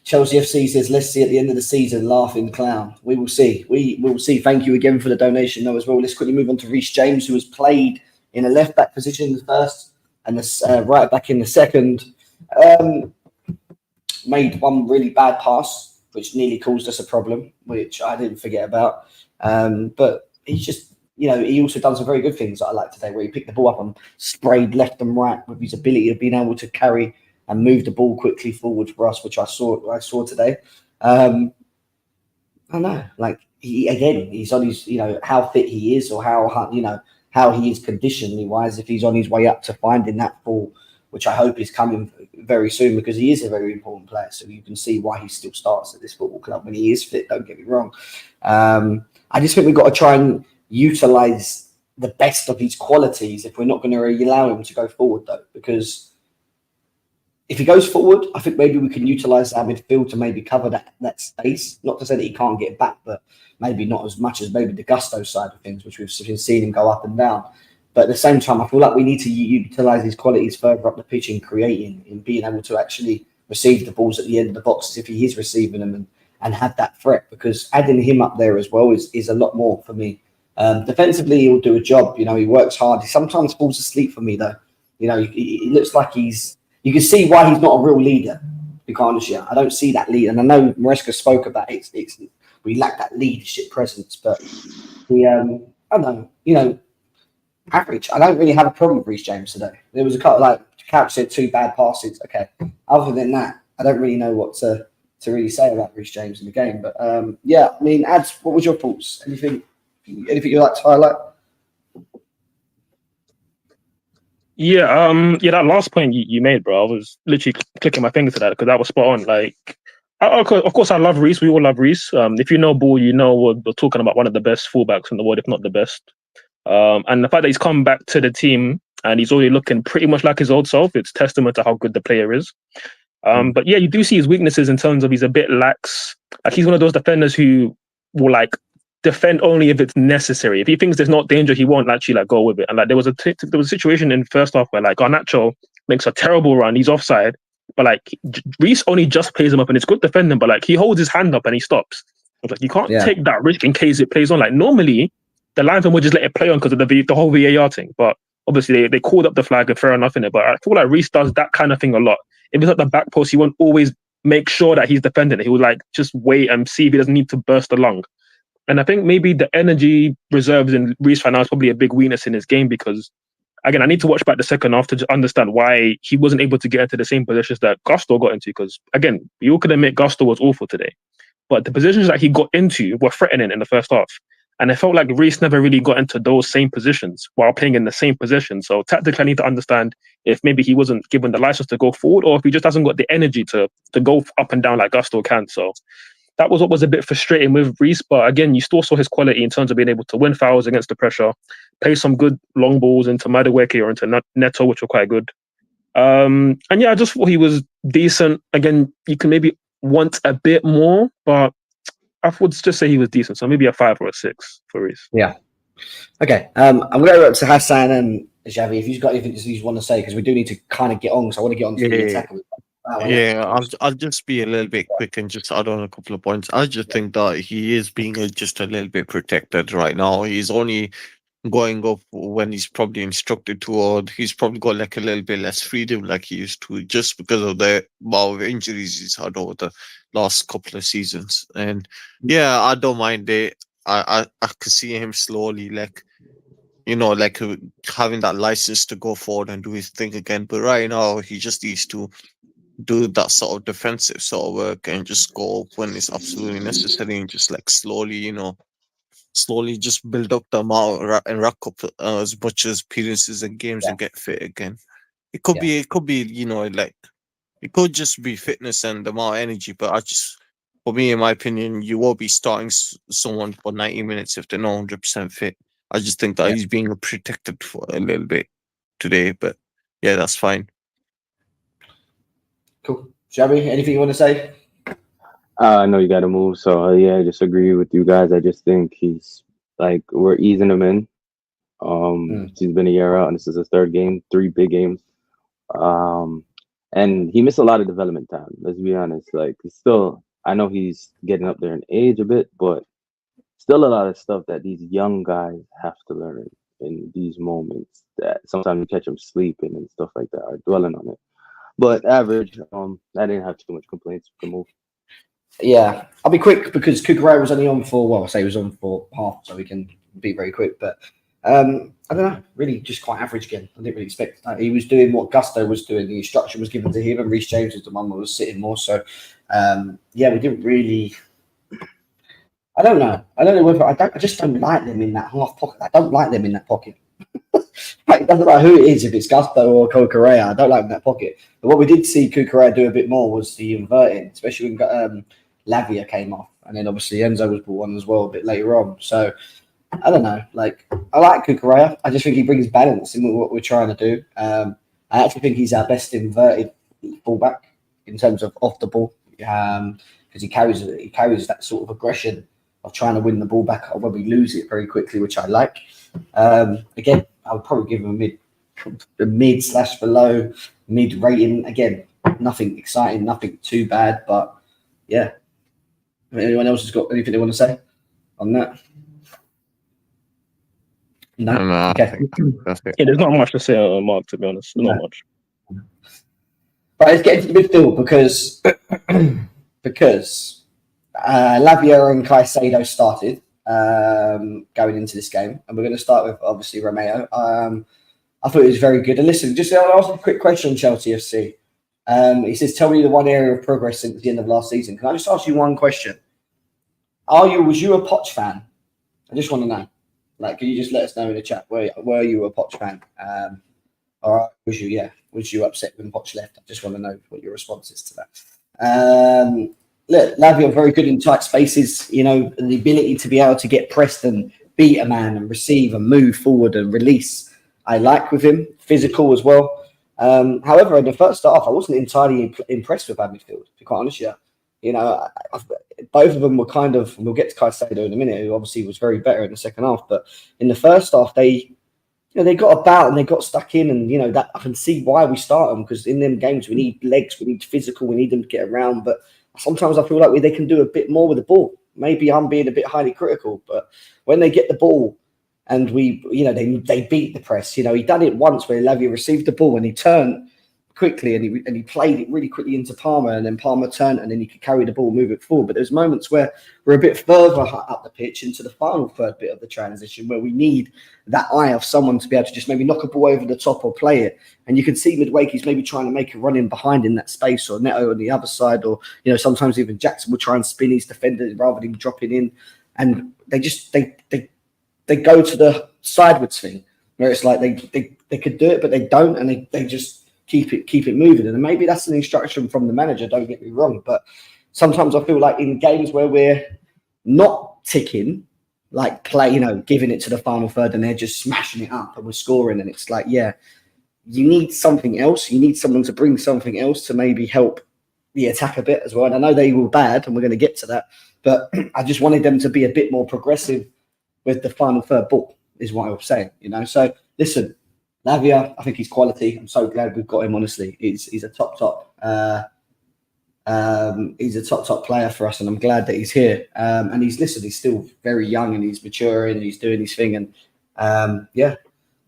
Chelsea FC says, let's see at the end of the season, laughing clown. We will see. We will see. Thank you again for the donation, though, as well. Let's quickly move on to Reece James, who has played in a left-back position in the first and the right-back in the second. Made one really bad pass, which nearly caused us a problem, which I didn't forget about. But he's just, you know, he also done some very good things that I like today, where he picked the ball up and sprayed left and right with his ability of being able to carry and move the ball quickly forward for us, which I saw today. I don't know, like he's on his, you know, how fit he is or how he is conditionally wise, if he's on his way up to finding that ball, which I hope is coming very soon, because he is a very important player. So you can see why he still starts at this football club when he is fit. Don't get me wrong. I just think we've got to try and utilize the best of his qualities if we're not going to allow him to go forward, though, because if he goes forward, I think maybe we can utilize our midfield to maybe cover that space. Not to say that he can't get back, but maybe not as much as maybe the Gusto side of things, which we've seen him go up and down. But at the same time, I feel like we need to utilize his qualities further up the pitch in creating, in being able to actually receive the balls at the end of the boxes if he is receiving them and have that threat, because adding him up there as well is a lot more for me. Defensively, he'll do a job. You know, he works hard. He sometimes falls asleep for me, though. You know, he looks like you can see why he's not a real leader. To be honest, I don't see that leader. And I know Maresca spoke about it. We lack that leadership presence. But I don't know, you know, average. I don't really have a problem with Reece James today. There was a couple, like Couch said, 2 bad passes. Okay. Other than that, I don't really know what to really say about Reece James in the game. But yeah, I mean, Ads, what was your thoughts? Anything you'd like to highlight?
Yeah, that last point you made, bro, I was literally clicking my finger to that because that was spot on. Like, of course, I love Reece. We all love Reece. If you know ball, you know we're talking about one of the best fullbacks in the world, if not the best. And the fact that he's come back to the team and he's already looking pretty much like his old self, it's testament to how good the player is. But yeah, you do see his weaknesses in terms of he's a bit lax. Like, he's one of those defenders who will defend only if it's necessary. If he thinks there's not danger, he won't actually go with it. And there was a situation in first half where Garnacho makes a terrible run, he's offside, but Reece only just plays him up, and it's good defending, but he holds his hand up and he stops. It's you can't take that risk in case it plays on. Normally the linesman would just let it play on because of the whole VAR thing, but obviously they called up the flag and fair enough in it. But I feel like Reece does that kind of thing a lot. If it's at the back post, he won't always make sure that he's defending it. He will just wait and see if he doesn't need to burst along. And I think maybe the energy reserves in Reece right now is probably a big weakness in his game, because, again, I need to watch back the second half to understand why he wasn't able to get into the same positions that Gusto got into. Because, again, you all could admit Gusto was awful today, but the positions that he got into were threatening in the first half. And I felt like Reece never really got into those same positions while playing in the same position. So tactically, I need to understand if maybe he wasn't given the license to go forward, or if he just hasn't got the energy to go up and down like Gusto can. So that was what was a bit frustrating with Reece. But again, you still saw his quality in terms of being able to win fouls against the pressure, play some good long balls into Madueke or into Neto, which were quite good. And yeah, I just thought he was decent. Again, you can maybe want a bit more, but I would just say he was decent. So maybe a 5 or a 6 for Reece.
Yeah. Okay. I'm going to go up to Hassan and Xavi if you've got anything you want to say, because we do need to kind of get on. So I want to get on to the attack.
I'll just be a little bit quick and just add on a couple of points. I just think that he is being just a little bit protected right now. He's only going up when he's probably instructed to, or he's probably got like a little bit less freedom like he used to, just because of the amount of injuries he's had over the last couple of seasons. And yeah, I don't mind it. I could see him slowly, like, having that license to go forward and do his thing again. But right now, he just needs to do that sort of defensive sort of work and just go up when it's absolutely necessary, and just like slowly just build up the amount and rack up as much as appearances and games and get fit again. It could be, it could just be fitness and the amount of energy, but for me, in my opinion, you will be starting someone for 90 minutes if they're not 100% fit. I just think that he's being protected for a little bit today, but yeah, that's fine.
Cool. Xavi, anything you want to say?
No, you got to move. So yeah, I just agree with you guys. I just think he's like, we're easing him in. He's been a year out, and this is his 3rd game, 3 big games. And he missed a lot of development time. Let's be honest. Like, he's still, I know he's getting up there in age a bit, but still a lot of stuff that these young guys have to learn in these moments that sometimes you catch them sleeping and stuff like that, or dwelling on it. But average, I didn't have too much complaints with the move.
Yeah, I'll be quick because Kukurea was only on for, well, I'll say he was on for half, so we can be very quick. But I don't know, really just quite average again. I didn't really expect that. He was doing what Gusto was doing. The instruction was given to him, and Reece James was the one that was sitting more. So, yeah, we didn't really. I don't know whether I just don't like them in that half pocket. I don't like them in that pocket. It doesn't matter who it is, if it's Gusto or Kukurea. I don't like him in that pocket. But what we did see Kukurea do a bit more was the inverting, especially when Lavia came off, and then obviously Enzo was brought on as well a bit later on. So I don't know. Like, I like Kukurea. I just think he brings balance in what we're trying to do. I actually think he's our best inverted fullback in terms of off the ball, because he carries that sort of aggression of trying to win the ball back when we lose it very quickly, which I like. Again, I would probably give him a mid/below mid rating. Again, nothing exciting, nothing too bad, but yeah. Anyone else has got anything they want to say on that? No. Okay.
Yeah, there's not much to say on Mark, to be honest. Not much.
Right, let's get into the midfield because Lavia and Caicedo started going into this game, and we're going to start with obviously Romeo. I thought it was very good. And listen, just I'll ask a quick question on Chelsea FC. He says, "Tell me the one area of progress since the end of last season." Can I just ask you one question? Was you a Poch fan? I just want to know. Like, can you just let us know in the chat? Were you a Poch fan? Or was you? Yeah, was you upset when Poch left? I just want to know what your response is to that. Look, Lavia very good in tight spaces. You know, the ability to be able to get pressed and beat a man and receive and move forward and release. I like with him, physical as well. However, in the first half, I wasn't entirely impressed with our midfield, to be quite honest. Yeah, you know, both of them were kind of. We'll get to Caicedo in a minute, who obviously was very better in the second half. But in the first half, they got about and they got stuck in, and you know that I can see why we start them, because in them games we need legs, we need physical, we need them to get around. But sometimes I feel like they can do a bit more with the ball. Maybe I'm being a bit highly critical, but when they get the ball. And they beat the press. You know, he done it once where Lavia received the ball and he turned quickly and he played it really quickly into Palmer, and then Palmer turned and then he could carry the ball, move it forward. But there's moments where we're a bit further up the pitch into the final third bit of the transition where we need that eye of someone to be able to just maybe knock a ball over the top or play it. And you can see Midwakey's maybe trying to make a run in behind in that space, or Neto on the other side, or sometimes even Jackson will try and spin his defender rather than dropping in. And they go to the sideways thing where it's like they could do it, but they don't, and they just keep it moving. And maybe that's an instruction from the manager, don't get me wrong. But sometimes I feel like in games where we're not ticking, like giving it to the final third and they're just smashing it up and we're scoring, and it's like, yeah, you need something else. You need someone to bring something else to maybe help the attack a bit as well. And I know they were bad, and we're going to get to that, but I just wanted them to be a bit more progressive with the final third ball, is what I was saying, So listen, Lavia, I think he's quality. I'm so glad we've got him. Honestly, he's a top he's a top player for us, and I'm glad that he's here. And he's still very young, and he's maturing, and he's doing his thing. And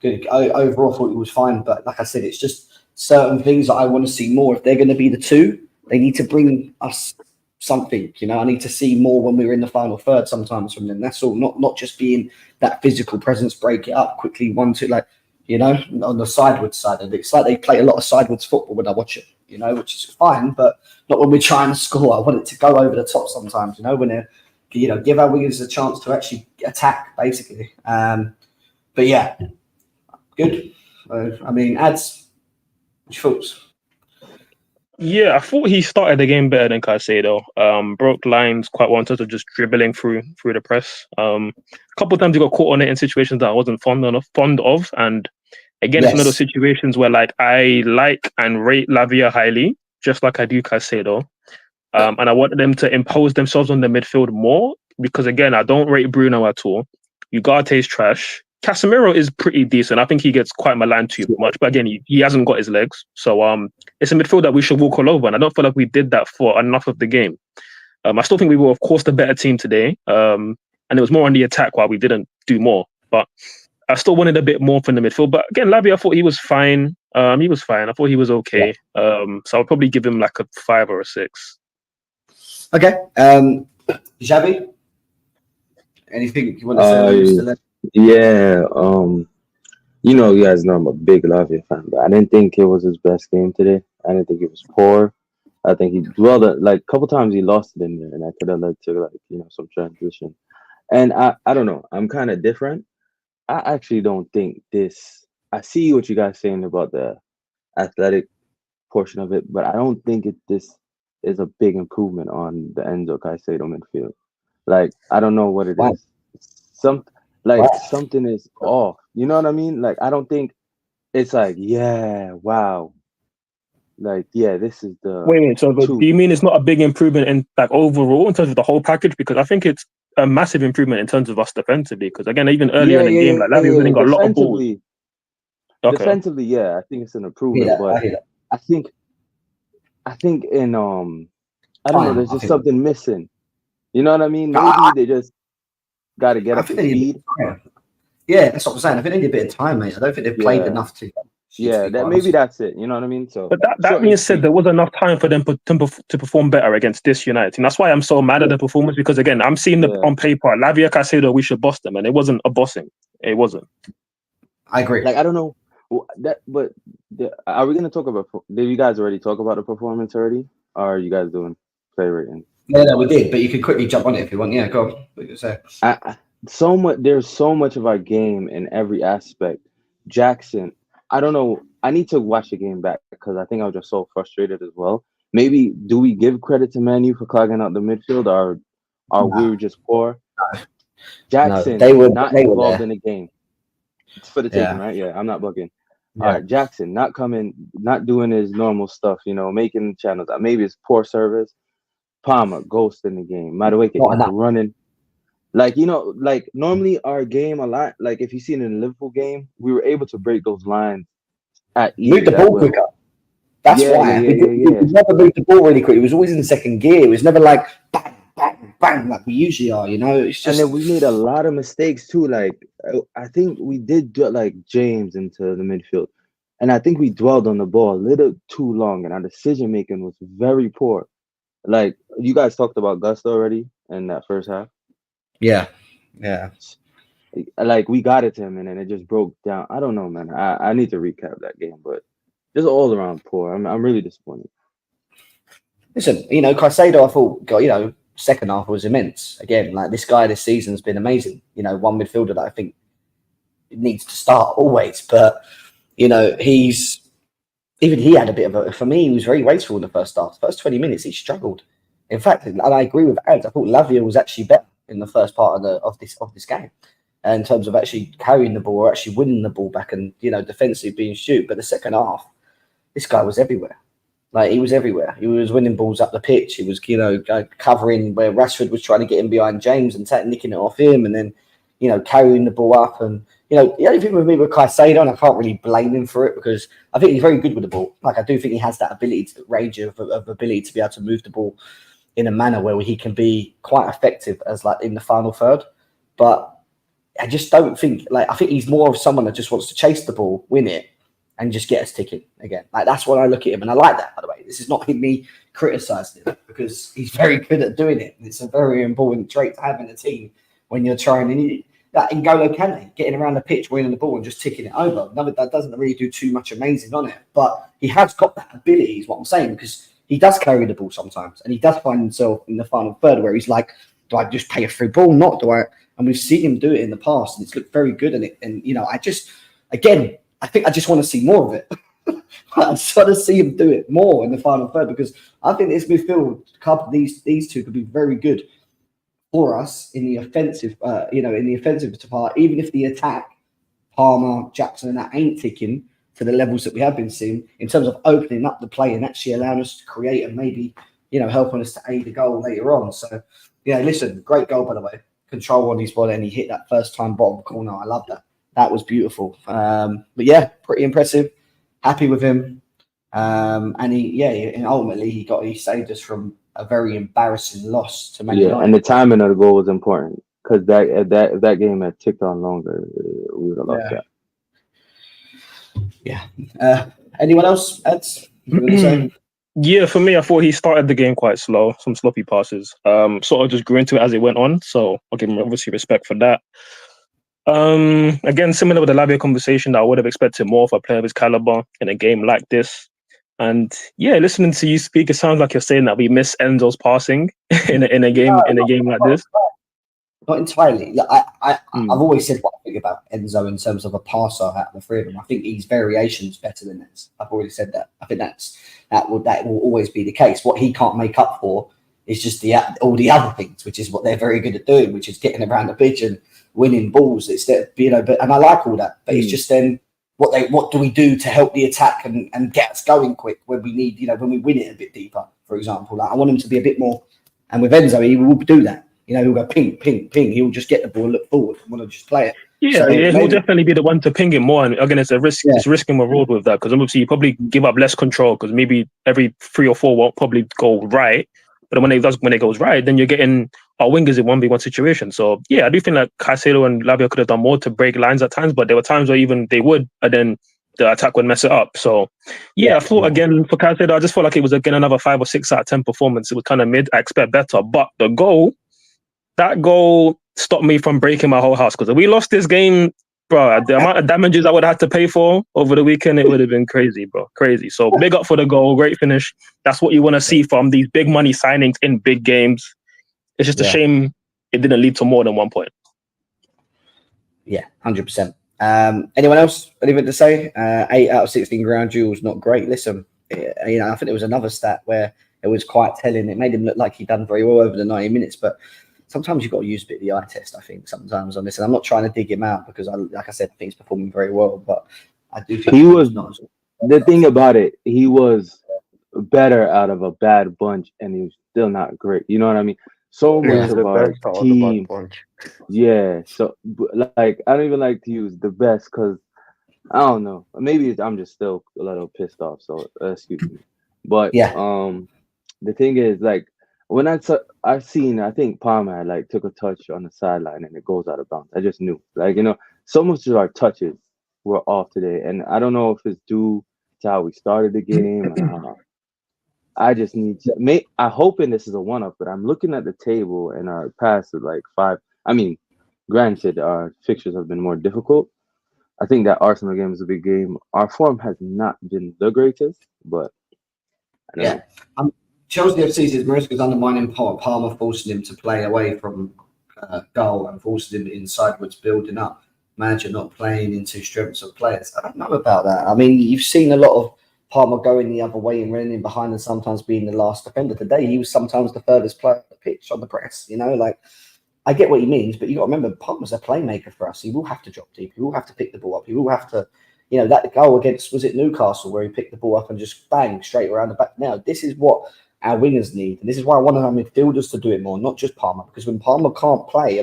good. Overall, I thought he was fine. But like I said, it's just certain things that I want to see more. If they're going to be the two, they need to bring us something. I need to see more when we're in the final third sometimes from them. That's all. Not just being that physical presence, break it up quickly, 1-2, on the sideways side of it. It's like they play a lot of sideways football when I watch it, which is fine, but not when we're trying to score. I want it to go over the top sometimes, when they're, give our wingers a chance to actually attack, basically. But yeah, good. Ads, what's your thoughts?
Yeah, I thought he started the game better than Caicedo. Broke lines quite well in terms of just dribbling through the press. A couple of times he got caught on it in situations that I wasn't fond of. And again, It's one of those situations where I like and rate Lavia highly, just like I do Caicedo. And I want them to impose themselves on the midfield more because, again, I don't rate Bruno at all. Ugarte's trash. Casemiro is pretty decent. I think he gets quite maligned too much, but again, he hasn't got his legs. So it's a midfield that we should walk all over, and I don't feel like we did that for enough of the game. I still think we were, of course, the better team today, and it was more on the attack while we didn't do more. But I still wanted a bit more from the midfield. But again, Lavia, I thought he was fine. I thought he was okay. Yeah. So I'll probably give him like a 5 or a 6.
Okay. Xavi, anything you want to say?
Yeah, you guys know I'm a big Lavia fan, but I didn't think it was his best game today. I didn't think it was poor. I think he dwelled a couple times he lost it in there, and that could have led to some transition. And I don't know. I'm kind of different. I actually don't think this. I see what you guys saying about the athletic portion of it, but I don't think this is a big improvement on the Enzo Caicedo midfield. I don't know what it is. Something is off. You know what I mean? I don't think it's wow. This is the
wait. So do you mean it's not a big improvement in overall in terms of the whole package? Because I think it's a massive improvement in terms of us defensively. Because again, even earlier in the game, Lavia was winning a lot of balls.
Okay. Defensively, yeah, I think it's an improvement. But I think in I don't know. There's just something missing. You know what I mean? Maybe they just got to get up to speed.
Yeah, that's what I'm saying. I think they need a bit of time, mate. I don't think they've played enough to.
Maybe that's it. You know what I mean? So,
but that being said, there was enough time for them to perform better against this United, and that's why I'm so mad at the performance. Because again, I'm seeing on paper, Lavia, Caicedo, we should boss them, and it wasn't a bossing. It wasn't.
I agree.
I don't know are we going to talk about? Did you guys already talk about the performance already? Or are you guys doing play rating?
Yeah, we did, but you could quickly jump on it if you want. Yeah, go on. What you say?
There's so much of our game in every aspect. Jackson, I don't know. I need to watch the game back because I think I was just so frustrated as well. Maybe do we give credit to Man U for clogging out the midfield, or are we just poor? No. Jackson, they were not involved in the game. It's for the taking, right? Yeah, I'm not bugging. Yeah. All right, Jackson not coming, not doing his normal stuff. Making channels. Maybe it's poor service. Palmer ghost in the game. Madueke running. Normally our game a lot. If you see it in the Liverpool game, we were able to break those lines at ease.
Move the ball quicker. That's why. We never moved the ball really quick. It was always in second gear. It was never bang, bang, bang like we usually are, It's just...
And then we made a lot of mistakes too. I think we did James into the midfield. And I think we dwelled on the ball a little too long, and our decision making was very poor. You guys talked about Gusto already in that first half.
Yeah.
We got it to him, and then it just broke down. I don't know, man. I need to recap that game, but just all around poor. I'm really disappointed.
Listen, Caicedo, I thought, second half was immense. Again, this guy this season has been amazing. One midfielder that I think needs to start always, but he had a bit of for me, he was very wasteful in the first half. First 20 minutes, he struggled. In fact, and I agree with Ed, I thought Lavia was actually better in the first part of this game, in terms of actually carrying the ball or actually winning the ball back and, you know, defensively being shoot. But the second half, this guy was everywhere. Like, he was everywhere. He was winning balls up the pitch. He was, you know, covering where Rashford was trying to get in behind James and nicking it off him, and then, you know, carrying the ball up. And, you know, the only thing with me with Caicedo, and I can't really blame him for it, because I think he's very good with the ball. Like, I do think he has that ability, range of ability to be able to move the ball in a manner where he can be quite effective as, like, in the final third. But I just don't think, like, I think he's more of someone that just wants to chase the ball, win it, and just get us ticking again. Like, that's when I look at him, and I like that, by the way. This is not me criticising him, because he's very good at doing it. It's a very important trait to have in a team when you're trying. And that N'Golo Kante, getting around the pitch, winning the ball and just ticking it over. That doesn't really do too much amazing on it, but he has got that ability, is what I'm saying, because he does carry the ball sometimes, and he does find himself in the final third where he's like, do I just play a free ball? Not do I? And we've seen him do it in the past, and it's looked very good in it. And, you know, I think I just want to see more of it. I just want to see him do it more in the final third, because I think this midfield, these two could be very good for us in the offensive, in the offensive part, even if the attack, Palmer, Jackson, and that ain't ticking to the levels that we have been seeing in terms of opening up the play and actually allowing us to create and maybe, you know, helping us to aid the goal later on. So, yeah, listen, great goal, by the way. Control on his body, and he hit that first time bottom corner. I love that. That was beautiful. But yeah, pretty impressive. Happy with him. And and ultimately he saved us from a very embarrassing loss to Man United.
Yeah, and the timing of the goal was important, because that game had ticked on longer, we would have lost that.
Yeah. Anyone else? Ed, you want to say?
Yeah, for me, I thought he started the game quite slow, some sloppy passes. Sort of just grew into it as it went on. So I'll give him obviously respect for that. Again, similar with the Lavia conversation, I would have expected more for a player of his caliber in a game like this. And yeah, listening to you speak, it sounds like you're saying that we miss Enzo's passing in a game like this.
Not entirely. I've always said what I think about Enzo in terms of a passer out of the three of them. I think his variation's better than this. I've already said that. I think that will always be the case. What he can't make up for is just all the other things, which is what they're very good at doing, which is getting around the pitch and winning balls. It's that, you know, and I like all that, but it's just then what do we do to help the attack and get us going quick when we need, you know, when we win it a bit deeper, for example. Like, I want him to be a bit more, and with Enzo, he will do that. You know, he'll go ping, ping, ping. He'll just get the ball, look forward, and want to just play it.
Yeah, so he'll definitely be the one to ping it more. And again, it's a risk. Yeah. It's risking a road with that, because obviously you probably give up less control, because maybe every 3 or 4 won't probably go right. But when it goes right, then you're getting our wingers in 1v1 situation. So yeah, I do think that Caicedo and Lavia could have done more to break lines at times, but there were times where even they would, and then the attack would mess it up. So yeah, I thought again for Caicedo, I just felt like it was again another 5 or 6 out of 10 performance. It was kind of mid. I expect better, but that goal stopped me from breaking my whole house, because if we lost this game, bro, the amount of damages I would have to pay for over the weekend, it would have been crazy, bro. Crazy. So big up for the goal. Great finish. That's what you want to see from these big money signings in big games. It's just a shame it didn't lead to more than 1 point.
Yeah, 100%. Anyone else? Anything to say? 8 out of 16 ground duels, not great. Listen, you know, I think there was another stat where it was quite telling. It made him look like he'd done very well over the 90 minutes, but sometimes you've got to use a bit of the eye test, I think, sometimes on this. And I'm not trying to dig him out, because, like I said, I think he's performing very well. But I do think
he was not. The thing about it, he was better out of a bad bunch, and he was still not great. You know what I mean? So much of our team. Yeah. So, like, I don't even like to use the best, because I don't know. Maybe I'm just still a little pissed off. So excuse me. But the thing is, like, when I think Palmer had, like, took a touch on the sideline and it goes out of bounds. I just knew, like, you know, so much of our touches were off today, and I don't know if it's due to how we started the game. I just need to I'm hoping this is a one-up, but I'm looking at the table and our past is like 5. I mean, granted, our fixtures have been more difficult. I think that Arsenal game is a big game. Our form has not been the greatest, but I don't know.
Chelsea FC says Maresca's undermining Palmer, forcing him to play away from goal and forcing him in sideways, building up. Manager not playing into strengths of players. I don't know about that. I mean, you've seen a lot of Palmer going the other way and running behind and sometimes being the last defender. Today, he was sometimes the furthest player on the pitch on the press. You know, like, I get what he means, but you got to remember, Palmer's a playmaker for us. He will have to drop deep. He will have to pick the ball up. He will have to, you know, that goal against, was it Newcastle, where he picked the ball up and just bang straight around the back. Now, this is what our wingers need. And this is why I want our midfielders to do it more, not just Palmer, because when Palmer can't play,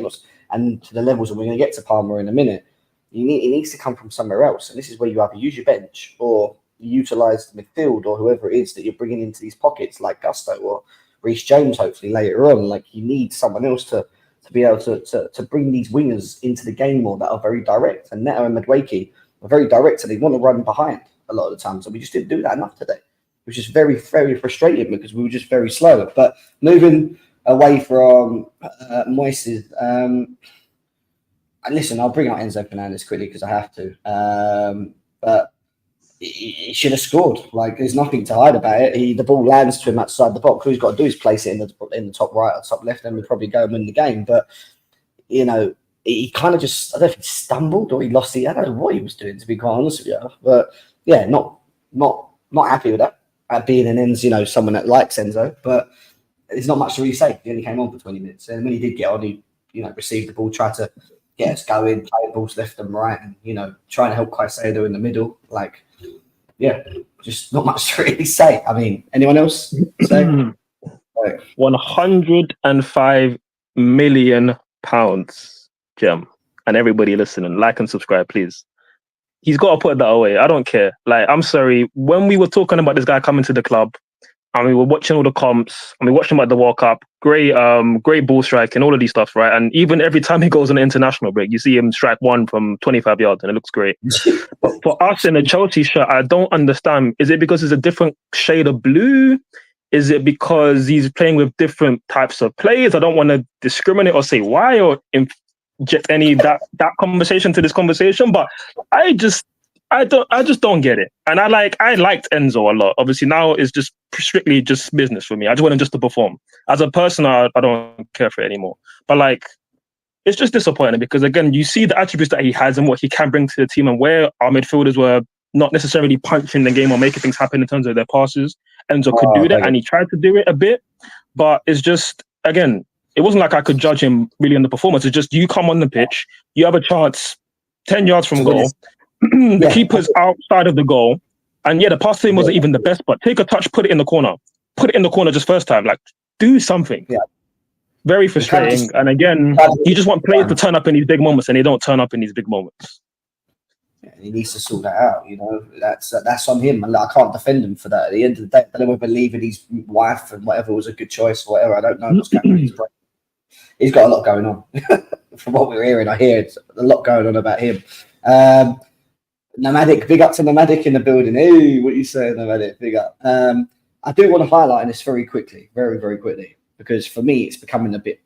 and to the levels, and we're going to get to Palmer in a minute, it needs to come from somewhere else. And this is where you either use your bench or you utilise the midfield or whoever it is that you're bringing into these pockets, like Gusto or Reece James, hopefully later on. Like, you need someone else to be able to bring these wingers into the game more that are very direct. And Neto and Madueke are very direct, and they want to run behind a lot of the times. And we just didn't do that enough today, which is very, very frustrating because we were just very slow. But moving away from Moises, listen, I'll bring out Enzo Fernandez quickly because I have to. But he should have scored. Like, there's nothing to hide about it. The ball lands to him outside the box. All he's got to do is place it in the top right or top left, and we'll probably go and win the game. But, you know, he kind of just, I don't know if he stumbled or he lost I don't know what he was doing, to be quite honest with you. But, yeah, not happy with that. Being an Enzo, you know, someone that likes Enzo. But there's not much to really say. He only came on for 20 minutes. And when he did get on, he, you know, received the ball, tried to get us going, play balls left and right, and, you know, trying to help Caicedo in the middle. Like, yeah, just not much to really say. I mean, anyone else say? Like,
£105 million, Gem. And everybody listening, like and subscribe, please. He's got to put that away. I don't care. Like, I'm sorry. When we were talking about this guy coming to the club, and we were watching all the comps, and we watched him at the World Cup, great ball strike and all of these stuff, right? And even every time he goes on an international break, you see him strike one from 25 yards, and it looks great. But for us in a Chelsea shirt, I don't understand. Is it because it's a different shade of blue? Is it because he's playing with different types of players? I don't want to discriminate or say why or inject any that conversation to this conversation, but I just don't get it. And I liked Enzo a lot. Obviously now it's just strictly just business for me. I just want him just to perform. As a person, I don't care for it anymore. But like, it's just disappointing because again, you see the attributes that he has and what he can bring to the team, and where our midfielders were not necessarily punching the game or making things happen in terms of their passes. Enzo could do that, and he tried to do it a bit, but it's just, again, it wasn't like I could judge him really on the performance. It's just, you come on the pitch, you have a chance 10 yards from goal. The keeper's outside of the goal, and the pass to him wasn't even the best, but take a touch, put it in the corner just first time, like, do something. Very frustrating. And again, you just want players to turn up in these big moments, and they don't turn up in these big moments.
He needs to sort that out, you know. That's on him, and I can't defend him for that. At the end of the day, I don't know whether leaving his wife and whatever was a good choice or whatever. I don't know what's going on in his brain. He's got a lot going on. From what we're hearing, I hear it's a lot going on about him. Nomadic, big up to Nomadic in the building. Hey, what you saying, Nomadic? Big up. I do want to highlight this very quickly, very, very quickly, because for me, it's becoming a bit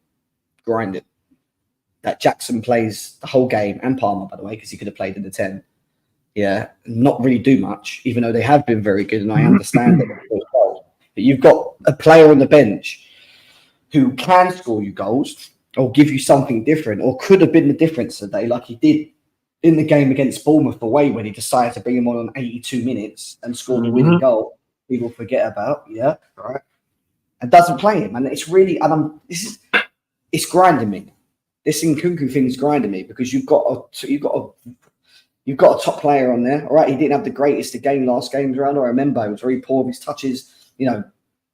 grinding. That Jackson plays the whole game, and Palmer, by the way, because he could have played in the 10. Yeah, not really do much, even though they have been very good, and I understand that. But you've got a player on the bench who can score you goals or give you something different, or could have been the difference today, like he did in the game against Bournemouth away when he decided to bring him on 82 minutes and score the winning goal. People forget about, right? And doesn't play him, and it's really, it's grinding me. This Nkunku thing's grinding me because you've got a top player on there. All right, he didn't have the greatest of last games around. I remember he was very poor with his touches. You know,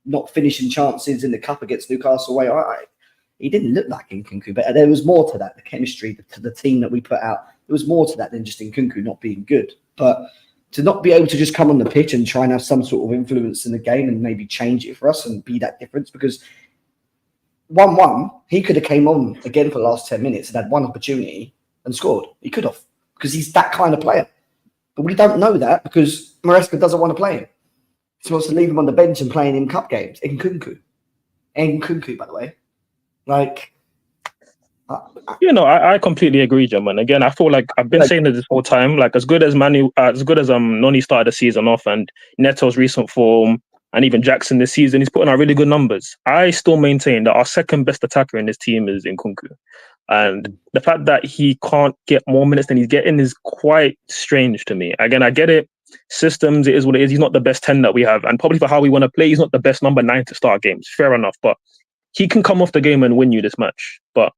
not finishing chances in the cup against Newcastle away. He didn't look like Nkunku, but there was more to that. The chemistry to the team that we put out. There was more to that than just Nkunku not being good. But to not be able to just come on the pitch and try and have some sort of influence in the game and maybe change it for us and be that difference, because 1-1, he could have came on again for the last 10 minutes and had one opportunity and scored. He could have, because he's that kind of player. But we don't know that because Maresca doesn't want to play him. He wants to leave him on the bench and playing in cup games. Nkunku, by the way. Like,
I completely agree, Jim. And again, I feel like I've been saying this whole time. Like, as good as Noni started the season off, and Neto's recent form, and even Jackson this season, he's putting out really good numbers. I still maintain that our second best attacker in this team is Nkunku. And the fact that he can't get more minutes than he's getting is quite strange to me. Again, I get it. Systems, it is what it is. He's not the best 10 that we have. And probably for how we want to play, he's not the best number 9 to start games. Fair enough. But he can come off the game and win you this match. But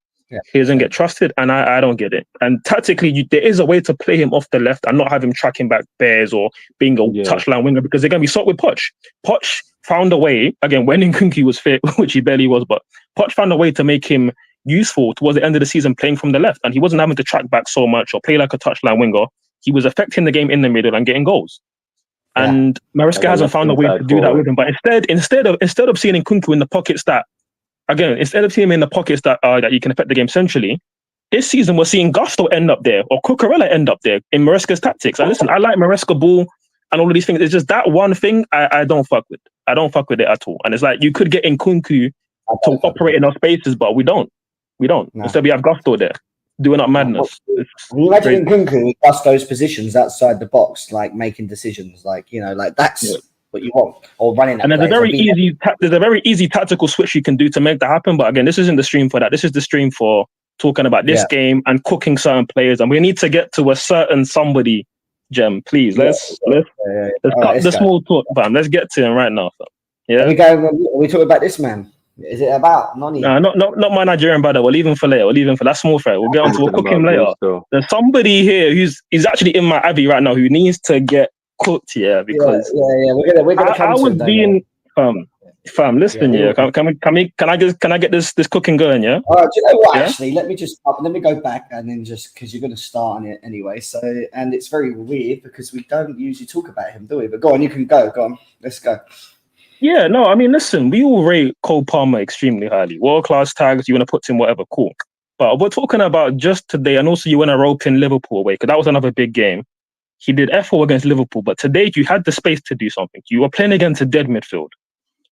he doesn't get trusted, and I don't get it. And tactically, there is a way to play him off the left and not have him tracking back bears or being a touchline winger. Because again, we saw it with Poch. Poch found a way, again, when Nkunku was fit, which he barely was, but Poch found a way to make him useful towards the end of the season playing from the left. And he wasn't having to track back so much or play like a touchline winger. He was affecting the game in the middle and getting goals. And Maresca hasn't found a way to do that with him. But instead of seeing Nkunku in the pockets that you can affect the game centrally, this season we're seeing Gusto end up there or Cucurella end up there in Maresca's tactics. And listen, I like Maresca ball and all of these things. It's just that one thing I don't fuck with. I don't fuck with it at all. And it's like you could get Nkunku to operate in our spaces, but we don't. No. Instead we have Gusto there doing up madness.
Imagine Nkunku Gusto's positions outside the box, like making decisions, like that's what you want, or running.
And there's a very easy tactical switch you can do to make that happen. But again, this isn't the stream for that. This is the stream for talking about this game and cooking certain players. And we need to get to a certain somebody, Jem. Please, let's cut the small talk, fam. Let's get to him right now, fam. Yeah.
Are we talking about this man? Is it about Noni?
No, not my Nigerian brother. We'll leave him for later. That's small fry. We'll get on to we'll cook him later. There's somebody here he's actually in my Abbey right now who needs to get cooked here because
we're gonna come
I was being fam. Listen, can I get this cooking going? Yeah.
Do you know what? Actually, let me go back and then just because you're going to start on it anyway. So and it's very weird because we don't usually talk about him, do we? But go on, you can go. Go on, let's go.
Yeah, no, I mean, listen, we all rate Cole Palmer extremely highly. World-class tags, you want to put him whatever, cool. But we're talking about just today, and also you want to rope in Liverpool away, because that was another big game. He did F4 against Liverpool, but today you had the space to do something. You were playing against a dead midfield.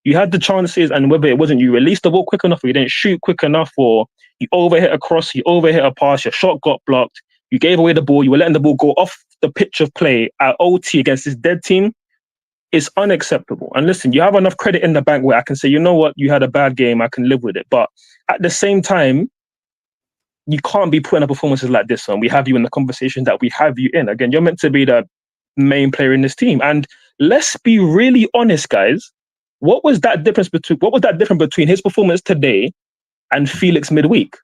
You had the chances, and whether it wasn't you released the ball quick enough, or you didn't shoot quick enough, or you overhit a cross, you overhit a pass, your shot got blocked, you gave away the ball, you were letting the ball go off the pitch of play at OT against this dead team. It's unacceptable. And listen, you have enough credit in the bank where I can say, you know what, you had a bad game, I can live with it. But at the same time, you can't be putting up performances like this on. We have you in the conversation that we have you in. Again, you're meant to be the main player in this team. And let's be really honest, guys. What was that difference between his performance today and Felix midweek?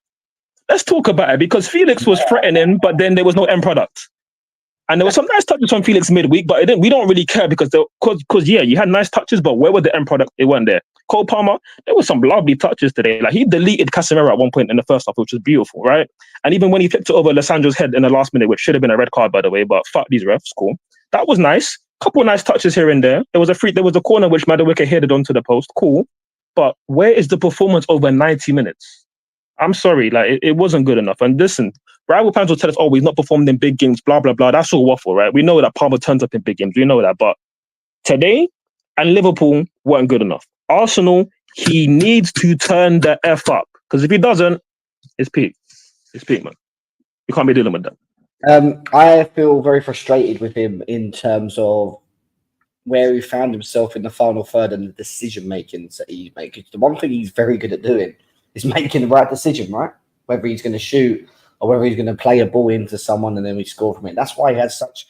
Let's talk about it, because Felix was threatening, but then there was no end product. And there were some nice touches from Felix midweek, but we don't really care because you had nice touches, but where were the end product? They weren't there. Cole Palmer, there were some lovely touches today. Like he deleted Casemiro at one point in the first half, which was beautiful, right? And even when he flipped it over Lissandro's head in the last minute, which should have been a red card, by the way, but fuck these refs, cool. That was nice. Couple of nice touches here and there. There was a corner which Madueke headed onto the post, cool. But where is the performance over 90 minutes? I'm sorry, like it wasn't good enough. And listen, rival fans will tell us, oh, he's not performed in big games, blah, blah, blah. That's all waffle, right? We know that Palmer turns up in big games. We know that. But today and Liverpool weren't good enough. Arsenal, he needs to turn the F up. Because if he doesn't, it's peak. It's peak, man. You can't be dealing with that.
I feel very frustrated with him in terms of where he found himself in the final third and the decision making that he makes. The one thing he's very good at doing is making the right decision, right? Whether he's going to shoot or whether he's going to play a ball into someone and then we score from it. That's why he has such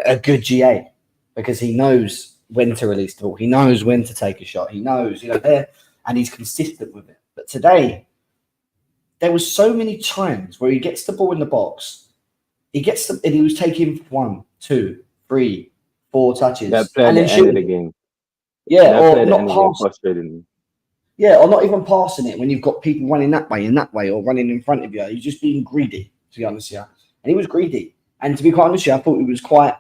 a good GA, because he knows when to release the ball. He knows when to take a shot. He knows, there, and he's consistent with it. But today, there was so many times where he gets the ball in the box, and he was taking 1, 2, 3, 4 touches.
That play at the end of the game.
Yeah, or not passing. Yeah, or not even passing it when you've got people running that way, or running in front of you. He's just being greedy, to be honest with you. And he was greedy. And to be quite honest with you, I thought he was quite...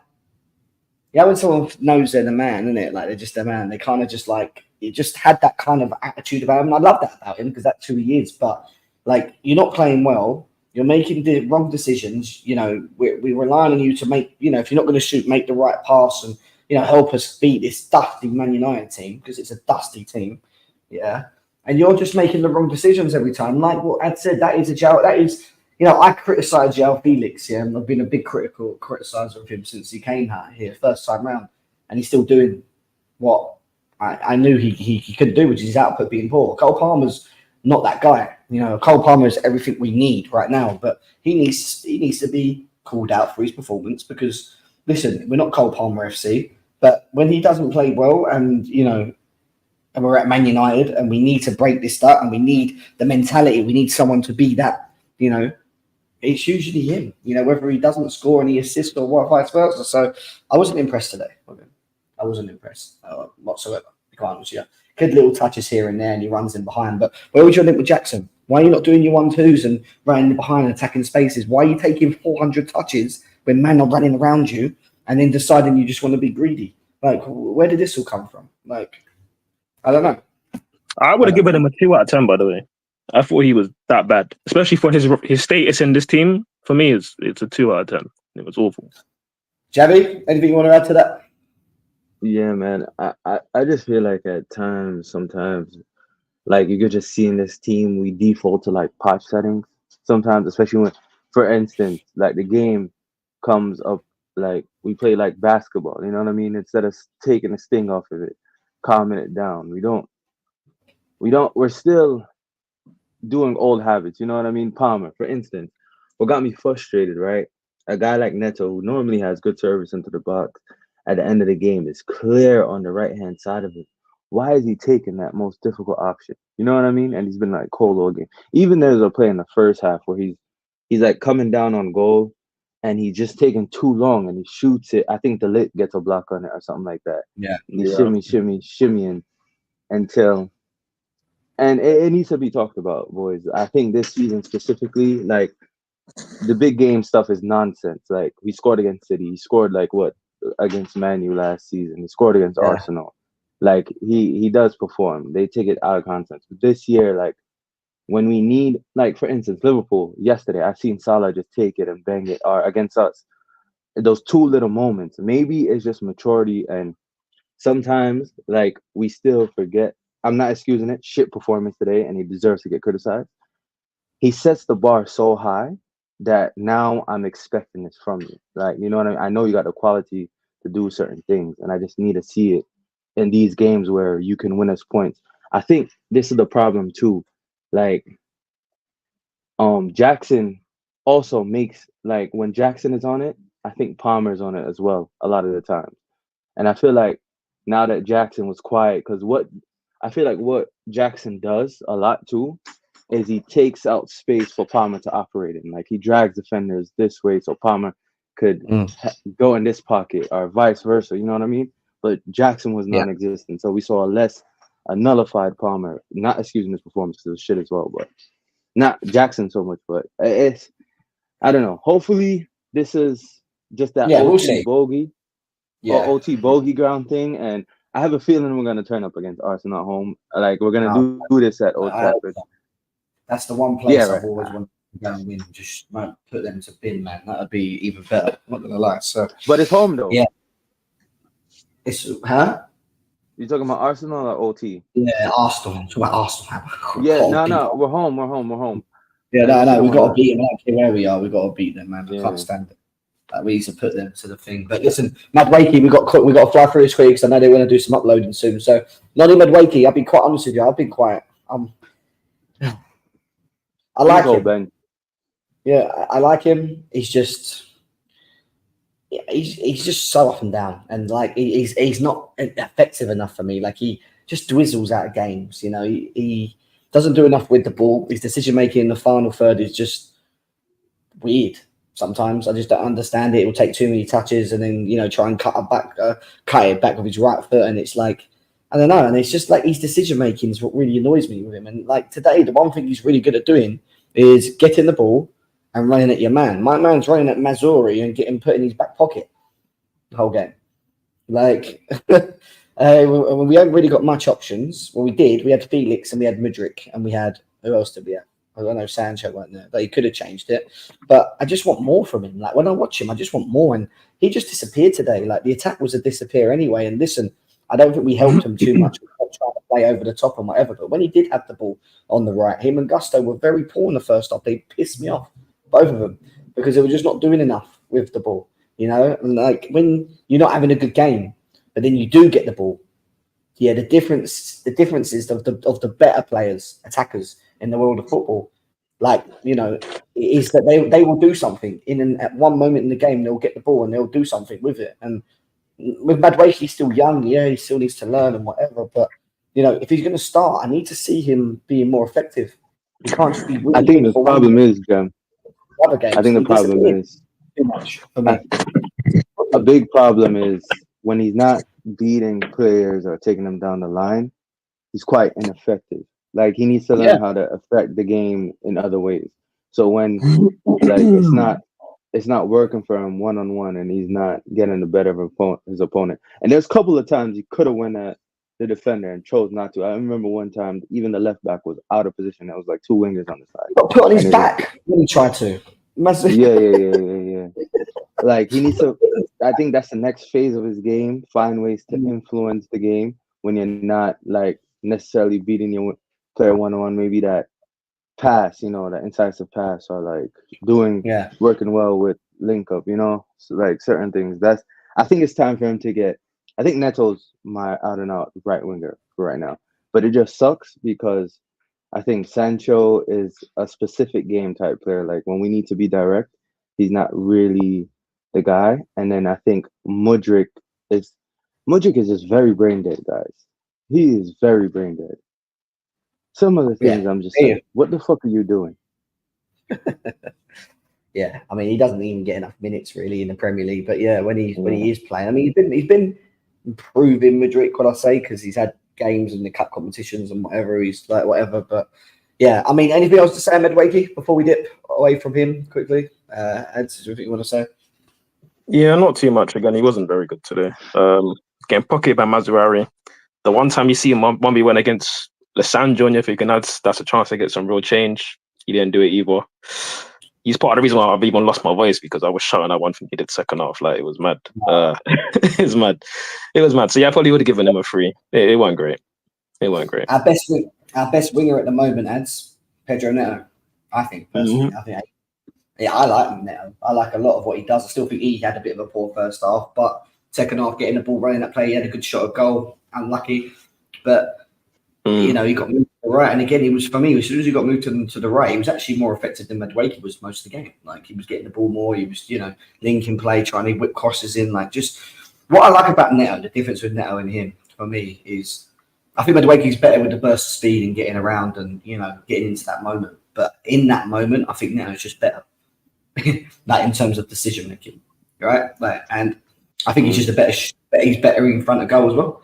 Yeah, when someone knows they're the man, isn't it? Like, they're just the man. They kind of just like... He just had that kind of attitude about him. And I love that about him, because that's who he is. But, like, you're not playing well. You're making the wrong decisions. We're relying on you to make... if you're not going to shoot, make the right pass and, help us beat this dusty Man United team, because it's a dusty team. Yeah, and you're just making the wrong decisions every time. Like what Ed said, that is, I criticise João Felix, and I've been a big criticizer of him since he came out here first time round, and he's still doing what I knew he couldn't do, which is his output being poor. Cole Palmer's not that guy. You know, Cole Palmer is everything we need right now, but he needs to be called out for his performance because, listen, we're not Cole Palmer FC, but when he doesn't play well and, you know, and we're at Man United and we need to break this up and we need the mentality, we need someone to be that, you know, it's usually him, you know, whether he doesn't score any assists or what, vice versa. So I wasn't impressed today. I wasn't impressed whatsoever. You can't honest, yeah. Good little touches here and there and he runs in behind. But where was your link with Jackson? Why are you not doing your 1-2s and running behind and attacking spaces? Why are you taking 400 touches when man are running around you and then deciding you just want to be greedy? Like, where did this all come from? Like, I don't know.
I would have given him a 2 out of 10, by the way. I thought he was that bad, especially for his status in this team. For me, it's a 2 out of 10. It was awful.
Javi, anything you want to add to that?
Yeah, man. I just feel like at times, sometimes, like you could just see in this team, we default to like patch settings. Sometimes, especially when, for instance, like the game comes up, like we play like basketball. You know what I mean? Instead of taking the sting off of it, calming it down. We're still doing old habits. You know what I mean? Palmer, for instance, what got me frustrated, right? A guy like Neto, who normally has good service into the box, at the end of the game is clear on the right hand side of it. Why is he taking that most difficult option? You know what I mean? And he's been like cold all game. Even there's a play in the first half where he's like coming down on goal and he's just taking too long and he shoots it. I think the lit gets a block on it or something like that.
Yeah.
And he's shimmying until, and it needs to be talked about, boys. I think this season specifically, like the big game stuff is nonsense. Like we scored against City. He scored like what against Man U last season. He scored against Arsenal. Like he does perform. They take it out of context. But this year, like when we need, like for instance, Liverpool yesterday, I've seen Salah just take it and bang it. Or against us, those 2 little moments. Maybe it's just maturity, and sometimes like we still forget. I'm not excusing it. Shit performance today, and he deserves to get criticized. He sets the bar so high that now I'm expecting this from you. Like, you know what I mean? I know you got the quality to do certain things, and I just need to see it in these games where you can win us points. I think this is the problem too. Like, Jackson also makes, like, when Jackson is on it, I think Palmer's on it as well a lot of the time. And I feel like now that Jackson was quiet, because what Jackson does a lot too is he takes out space for Palmer to operate in. Like he drags defenders this way so Palmer could go in this pocket or vice versa. You know what I mean? But Jackson was non-existent. So we saw a nullified Palmer. Not excusing his performance because it was shit as well, but not Jackson so much. But it's, I don't know. Hopefully this is just that OT bogey. Or OT bogey ground thing. And I have a feeling we're going to turn up against Arsenal at home. Like we're going to do this at Old Trafford.
That's the one place I've always wanted to go and win. Just might put them to bin, man. That would be even better. I'm not gonna lie. So,
but it's home though.
Yeah. It's
You talking about Arsenal or OT?
Yeah, Arsenal. I'm talking about Arsenal.
Yeah, no. We're home.
Yeah, no. We got to beat them. I don't care where we are. We got to beat them, man. I can't stand it. Like, we need to put them to the thing. But listen, Mad Wakey, we got to fly through this quick because I know they're going to do some uploading soon. So, Noddy Mad Wakey, I'll be quite honest with you. I've been quiet. I like him. Ben. Yeah, I like him. He's just so up and down, and like he's not effective enough for me. Like he just dwizzles out of games. You know, he doesn't do enough with the ball. His decision making in the final third is just weird. Sometimes I just don't understand it. It will take too many touches, and then try and cut it back with his right foot, and it's like, I don't know. And it's just like his decision making is what really annoys me with him. And like today, the one thing he's really good at doing is getting the ball and running at your man. My man's running at Mazuri and getting put in his back pocket the whole game. Like, we haven't really got much options. Well, we did. We had Felix and we had Mudryk and we had, who else did we have? I don't know, Sancho weren't there, but he could have changed it. But I just want more from him. Like when I watch him, I just want more. And he just disappeared today. Like the attack was a disappear anyway. And listen, I don't think we helped him too much trying to play over the top and whatever. But when he did have the ball on the right, him and Gusto were very poor in the first half. They pissed me off, both of them, because they were just not doing enough with the ball. And like when you're not having a good game, but then you do get the ball. Yeah, the difference is of the better players, attackers, in the world of football. Like, is that they will do something at one moment in the game. They'll get the ball and they'll do something with it. And with Madueke, he's still young. Yeah, he still needs to learn and whatever. But if he's going to start, I need to see him being more effective. He can't just be.
I think the problem is, Jem.
Other games.
I think the problem is
too much for me.
A big problem is when he's not beating players or taking them down the line, he's quite ineffective. Like, he needs to learn how to affect the game in other ways. So when it's not working for him one-on-one and he's not getting the better of his opponent. And there's a couple of times he could have went at the defender and chose not to. I remember one time even the left back was out of position. There was like two wingers on the side.
He got put on his back when he tried to.
Yeah. Like, he needs to. I think that's the next phase of his game. Find ways to influence the game when you're not like necessarily beating your player one-on-one. Maybe that pass, that incisive pass, or like working well with link up. So like certain things. I think it's time for him to get. I think Neto's my out and out right winger for right now, but it just sucks because I think Sancho is a specific game type player. Like, when we need to be direct, he's not really the guy. And then I think Mudryk is just very brain dead, guys. He is very brain dead. Some of the things I'm just saying, what the fuck are you doing?
Yeah, I mean, he doesn't even get enough minutes really in the Premier League. But yeah, when he is playing, I mean, he's been improving Mudryk, what I say, because he's had games in the cup competitions and whatever. He's like whatever, but yeah, I mean, anything else to say on Madueke before we dip away from him quickly? Eds, anything you want to say?
Yeah, not too much. Again, he wasn't very good today. Getting pocketed by Mazraoui. The one time you see him 1v1 against Lissandro, and if you can that's a chance to get some real change. He didn't do it either. He's part of the reason why I've even lost my voice, because I was shouting at one thing he did second half. Like, it was mad. It was mad. It was mad. So yeah, I probably would have given him a 3. It wasn't great. It wasn't great.
Our best winger at the moment, Ads, Pedro Neto. I think personally, I like Neto. I like a lot of what he does. I still think he had a bit of a poor first half, but second half, getting the ball running that play, he had a good shot at goal. Unlucky, but he got moved to the right. And again, as soon as he got moved to the right, he was actually more effective than Madueke was most of the game. Like, he was getting the ball more. He was, linking play, trying to whip crosses in. Like, just what I like about Neto, the difference with Neto and him for me is, I think Madueke's better with the burst of speed and getting around and getting into that moment. But in that moment, I think Neto's just better. Like, in terms of decision making, right? Like, and I think he's just he's better in front of goal as well,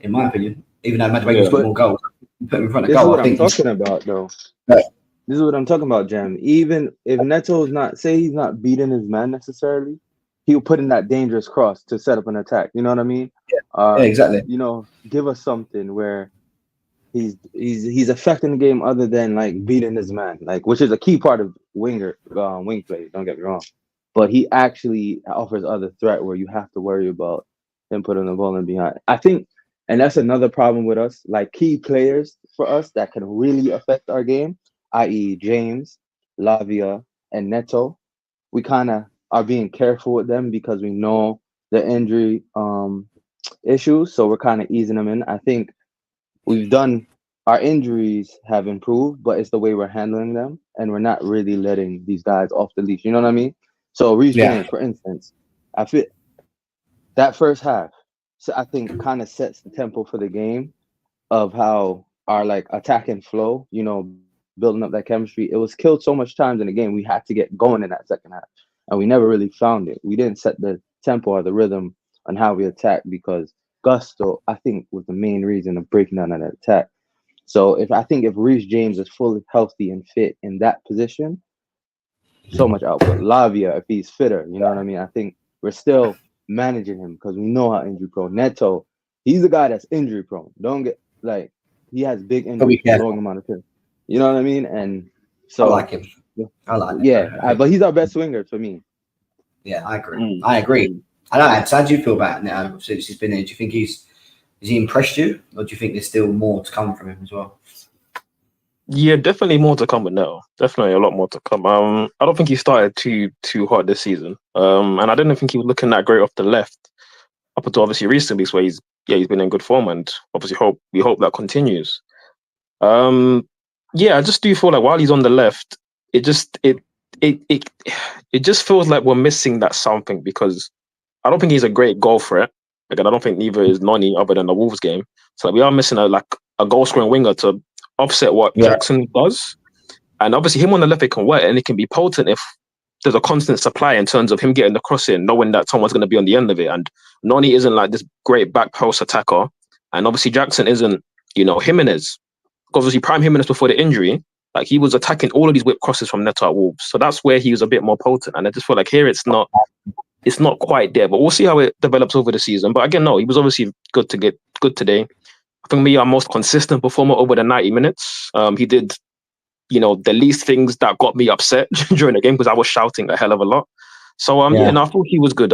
in my opinion. Even though Madueke's got more goals, put him in front of goal.
This is what I'm talking about, though.
Right.
This is what I'm talking about, Jam. Even if Neto's he's not beating his man necessarily, he'll put in that dangerous cross to set up an attack. You know what I mean?
Yeah, exactly.
Give us something where he's affecting the game other than like beating his man, like, which is a key part of wing play. Don't get me wrong, but he actually offers other threat where you have to worry about him putting the ball in behind. I think, and that's another problem with us, like key players for us that can really affect our game, i.e. James, Lavia, and Neto. We kind of are being careful with them because we know the injury issues, so we're kind of easing them in. I think our injuries have improved, but it's the way we're handling them, and we're not really letting these guys off the leash. You know what I mean? So Reece James, for instance, I feel that first half, so I think kind of sets the tempo for the game of how our like attacking flow, building up that chemistry. It was killed so much times in the game. We had to get going in that second half, and we never really found it. We didn't set the tempo or the rhythm on how we attacked because gusto, I think, was the main reason of breaking down that attack. So if Reece James is fully healthy and fit in that position, so much output. Lavia, if he's fitter, you know what I mean? I think we're still managing him because we know how injury prone. Neto, he's a guy that's injury prone. Don't get he has big injuries for a long amount of time. You know what I mean? And so
I like him. I like him.
Yeah, but he's our best swinger for me.
Yeah, I agree. I agree. I don't know. How do you feel about it now since he's been here? Do you think has he impressed you, or do you think there's still more to come from him as well?
Yeah, definitely more to come with Neto. Definitely a lot more to come. I don't think he started too hard this season. And I didn't think he was looking that great off the left up until obviously recently, where he's been in good form, and obviously we hope that continues. Yeah, I just do feel like while he's on the left, it just it just feels like we're missing that something because I don't think he's a great goal threat. Again, I don't think neither is Noni other than the Wolves game. So we are missing a goal scoring winger to offset what Jackson does. And obviously him on the left, it can work and it can be potent if there's a constant supply in terms of him getting the cross in, knowing that someone's going to be on the end of it. And Noni isn't like this great back post attacker. And obviously Jackson isn't, Jimenez. Obviously prime Jimenez before the injury, like he was attacking all of these whip crosses from Neto at Wolves. So that's where he was a bit more potent. And I just feel like here it's not quite there, but we'll see how it develops over the season. But again, no, he was obviously good today. I think our most consistent performer over the 90 minutes. He did, the least things that got me upset during the game because I was shouting a hell of a lot. So I thought he was good.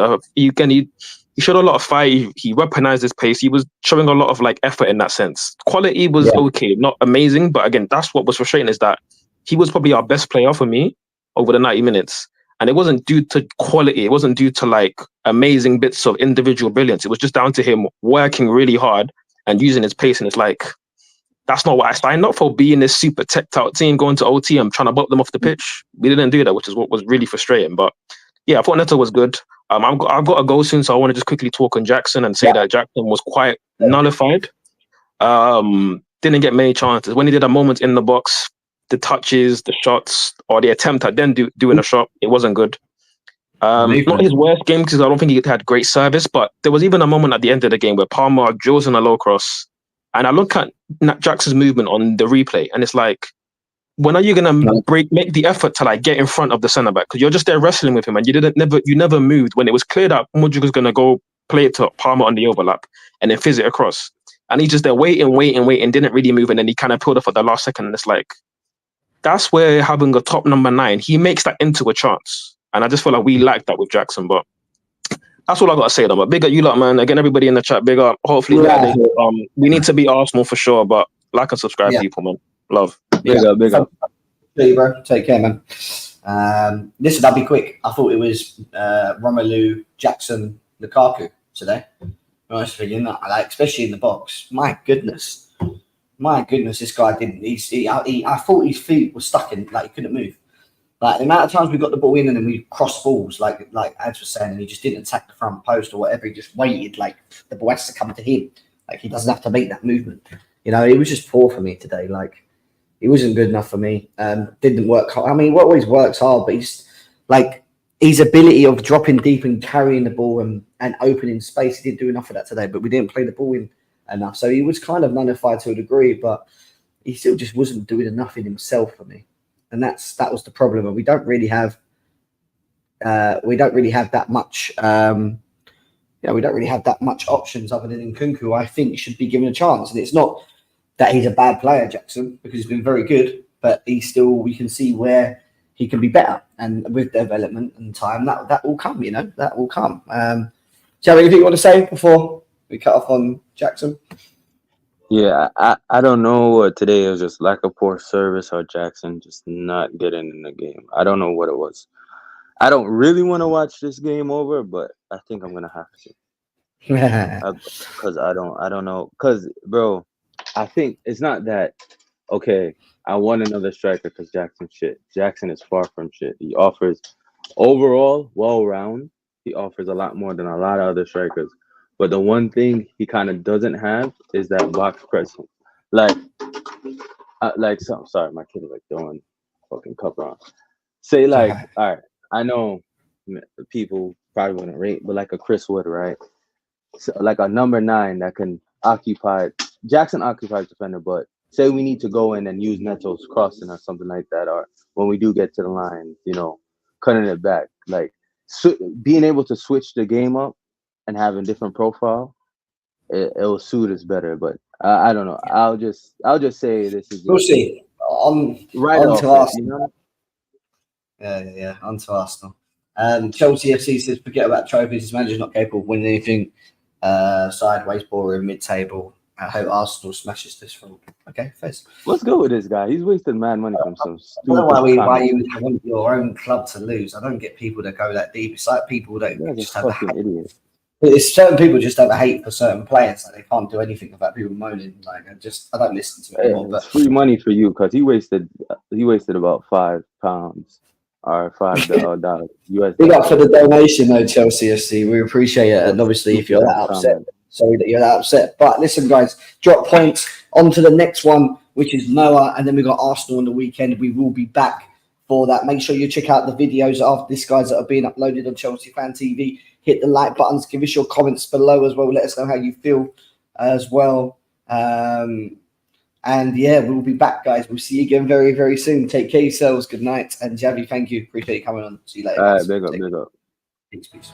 He showed a lot of fight. He weaponized his pace. He was showing a lot of effort in that sense. Quality was okay, not amazing, but again, that's what was frustrating is that he was probably our best player for me over the 90 minutes. And it wasn't due to quality. It wasn't due to amazing bits of individual brilliance. It was just down to him working really hard and using his pace. And it's that's not what I signed up for, being this super teched out team going to OT and trying to bump them off the pitch. We didn't do that, which is what was really frustrating. But yeah, I thought Neto was good. I've got to go soon, so I want to just quickly talk on Jackson and say that Jackson was quite nullified. Didn't get many chances. When he did a moment in the box, the touches, the shots, or the attempt at then doing a shot, it wasn't good. Not his worst game because I don't think he had great service, but there was even a moment at the end of the game where Palmer drills in a low cross, and I look at Jackson's movement on the replay, and it's when are you gonna make the effort to get in front of the centre back? Because you're just there wrestling with him, and you never moved when it was clear that Mudryk was gonna go play it to Palmer on the overlap and then fizz it across, and he's just there waiting, didn't really move, and then he kind of pulled off at the last second, and it's that's where having a top number 9, he makes that into a chance. And I just feel like we lack that with Jackson. But that's all I got to say, though. But big up you lot, man. Again, everybody in the chat, big up. Hopefully, we need to beat Arsenal for sure. But like and subscribe, people, man. Love.
Big up.
See you, bro. Take care, man. Listen, I'll be quick. I thought it was Romelu, Jackson, Lukaku today. Honest opinion, especially in the box. My goodness, this guy didn't. I thought his feet were stuck in, he couldn't move. The amount of times we got the ball in and then we crossed balls, like Ads was saying, and he just didn't attack the front post or whatever. He just waited, the ball has to come to him. He doesn't have to make that movement. He was just poor for me today. He wasn't good enough for me. Didn't work hard. I mean, he always works hard, but he's his ability of dropping deep and carrying the ball and opening space, he didn't do enough of that today. But we didn't play the ball in enough, so he was kind of nullified to a degree, but he still just wasn't doing enough in himself for me, and that was the problem. And we don't really have that much. We don't really have that much options other than Nkunku. I think should be given a chance, and it's not that he's a bad player, Jackson, because he's been very good, but we can see where he can be better, and with development and time, that will come. That will come. Do you have anything you want to say before we cut off on Jackson?
Yeah, I don't know. Today it was just lack of poor service or Jackson just not getting in the game. I don't know what it was. I don't really want to watch this game over, but I think I'm gonna have to. Because I don't know. Because bro, I think it's not that. Okay, I want another striker because Jackson shit. Jackson is far from shit. He offers overall well-round. He offers a lot more than a lot of other strikers. But the one thing he kind of doesn't have is that box pressing. Sorry, my kid is throwing fucking cup around. Say all right, I know people probably wouldn't rate, but a Chris Wood, right? So a number 9 that can occupy. Jackson occupies defender, but say we need to go in and use Neto's crossing or something like that, or when we do get to the line, cutting it back, being able to switch the game up and having different profile, it will suit us better. But I don't know. I'll just say this is.
We'll see. On to Arsenal. Yeah. On to Arsenal. Chelsea FC says, forget about trophies. This manager's not capable of winning anything. Sideways, boring, mid-table. I hope Arsenal smashes this from. Okay, Fez.
Let's go with this guy. He's wasting mad money from some stupid.
I don't know why you would want your own club to lose. I don't get people that go that deep. It's like people that just have
fucking idiot.
It's certain people just have a hate for certain players. Like they can't do anything about people moaning. Like I don't listen to it anymore.
It's
But
free money for you because he wasted about £5 or $5 US.
big up for the donation, though, Chelsea FC. We appreciate it. And obviously, if you're that upset, sorry that you're that upset. But listen, guys, drop points on to the next one, which is Noah. And then we've got Arsenal on the weekend. We will be back for that. Make sure you check out the videos of these guys that are being uploaded on Chelsea Fan TV. Hit the like buttons. Give us your comments below as well. Let us know how you feel as well. And yeah, we'll be back, guys. We'll see you again very, very soon. Take care of yourselves. Good night. And Javi, thank you. Appreciate you coming on. See you later.
All right, big up.
Peace.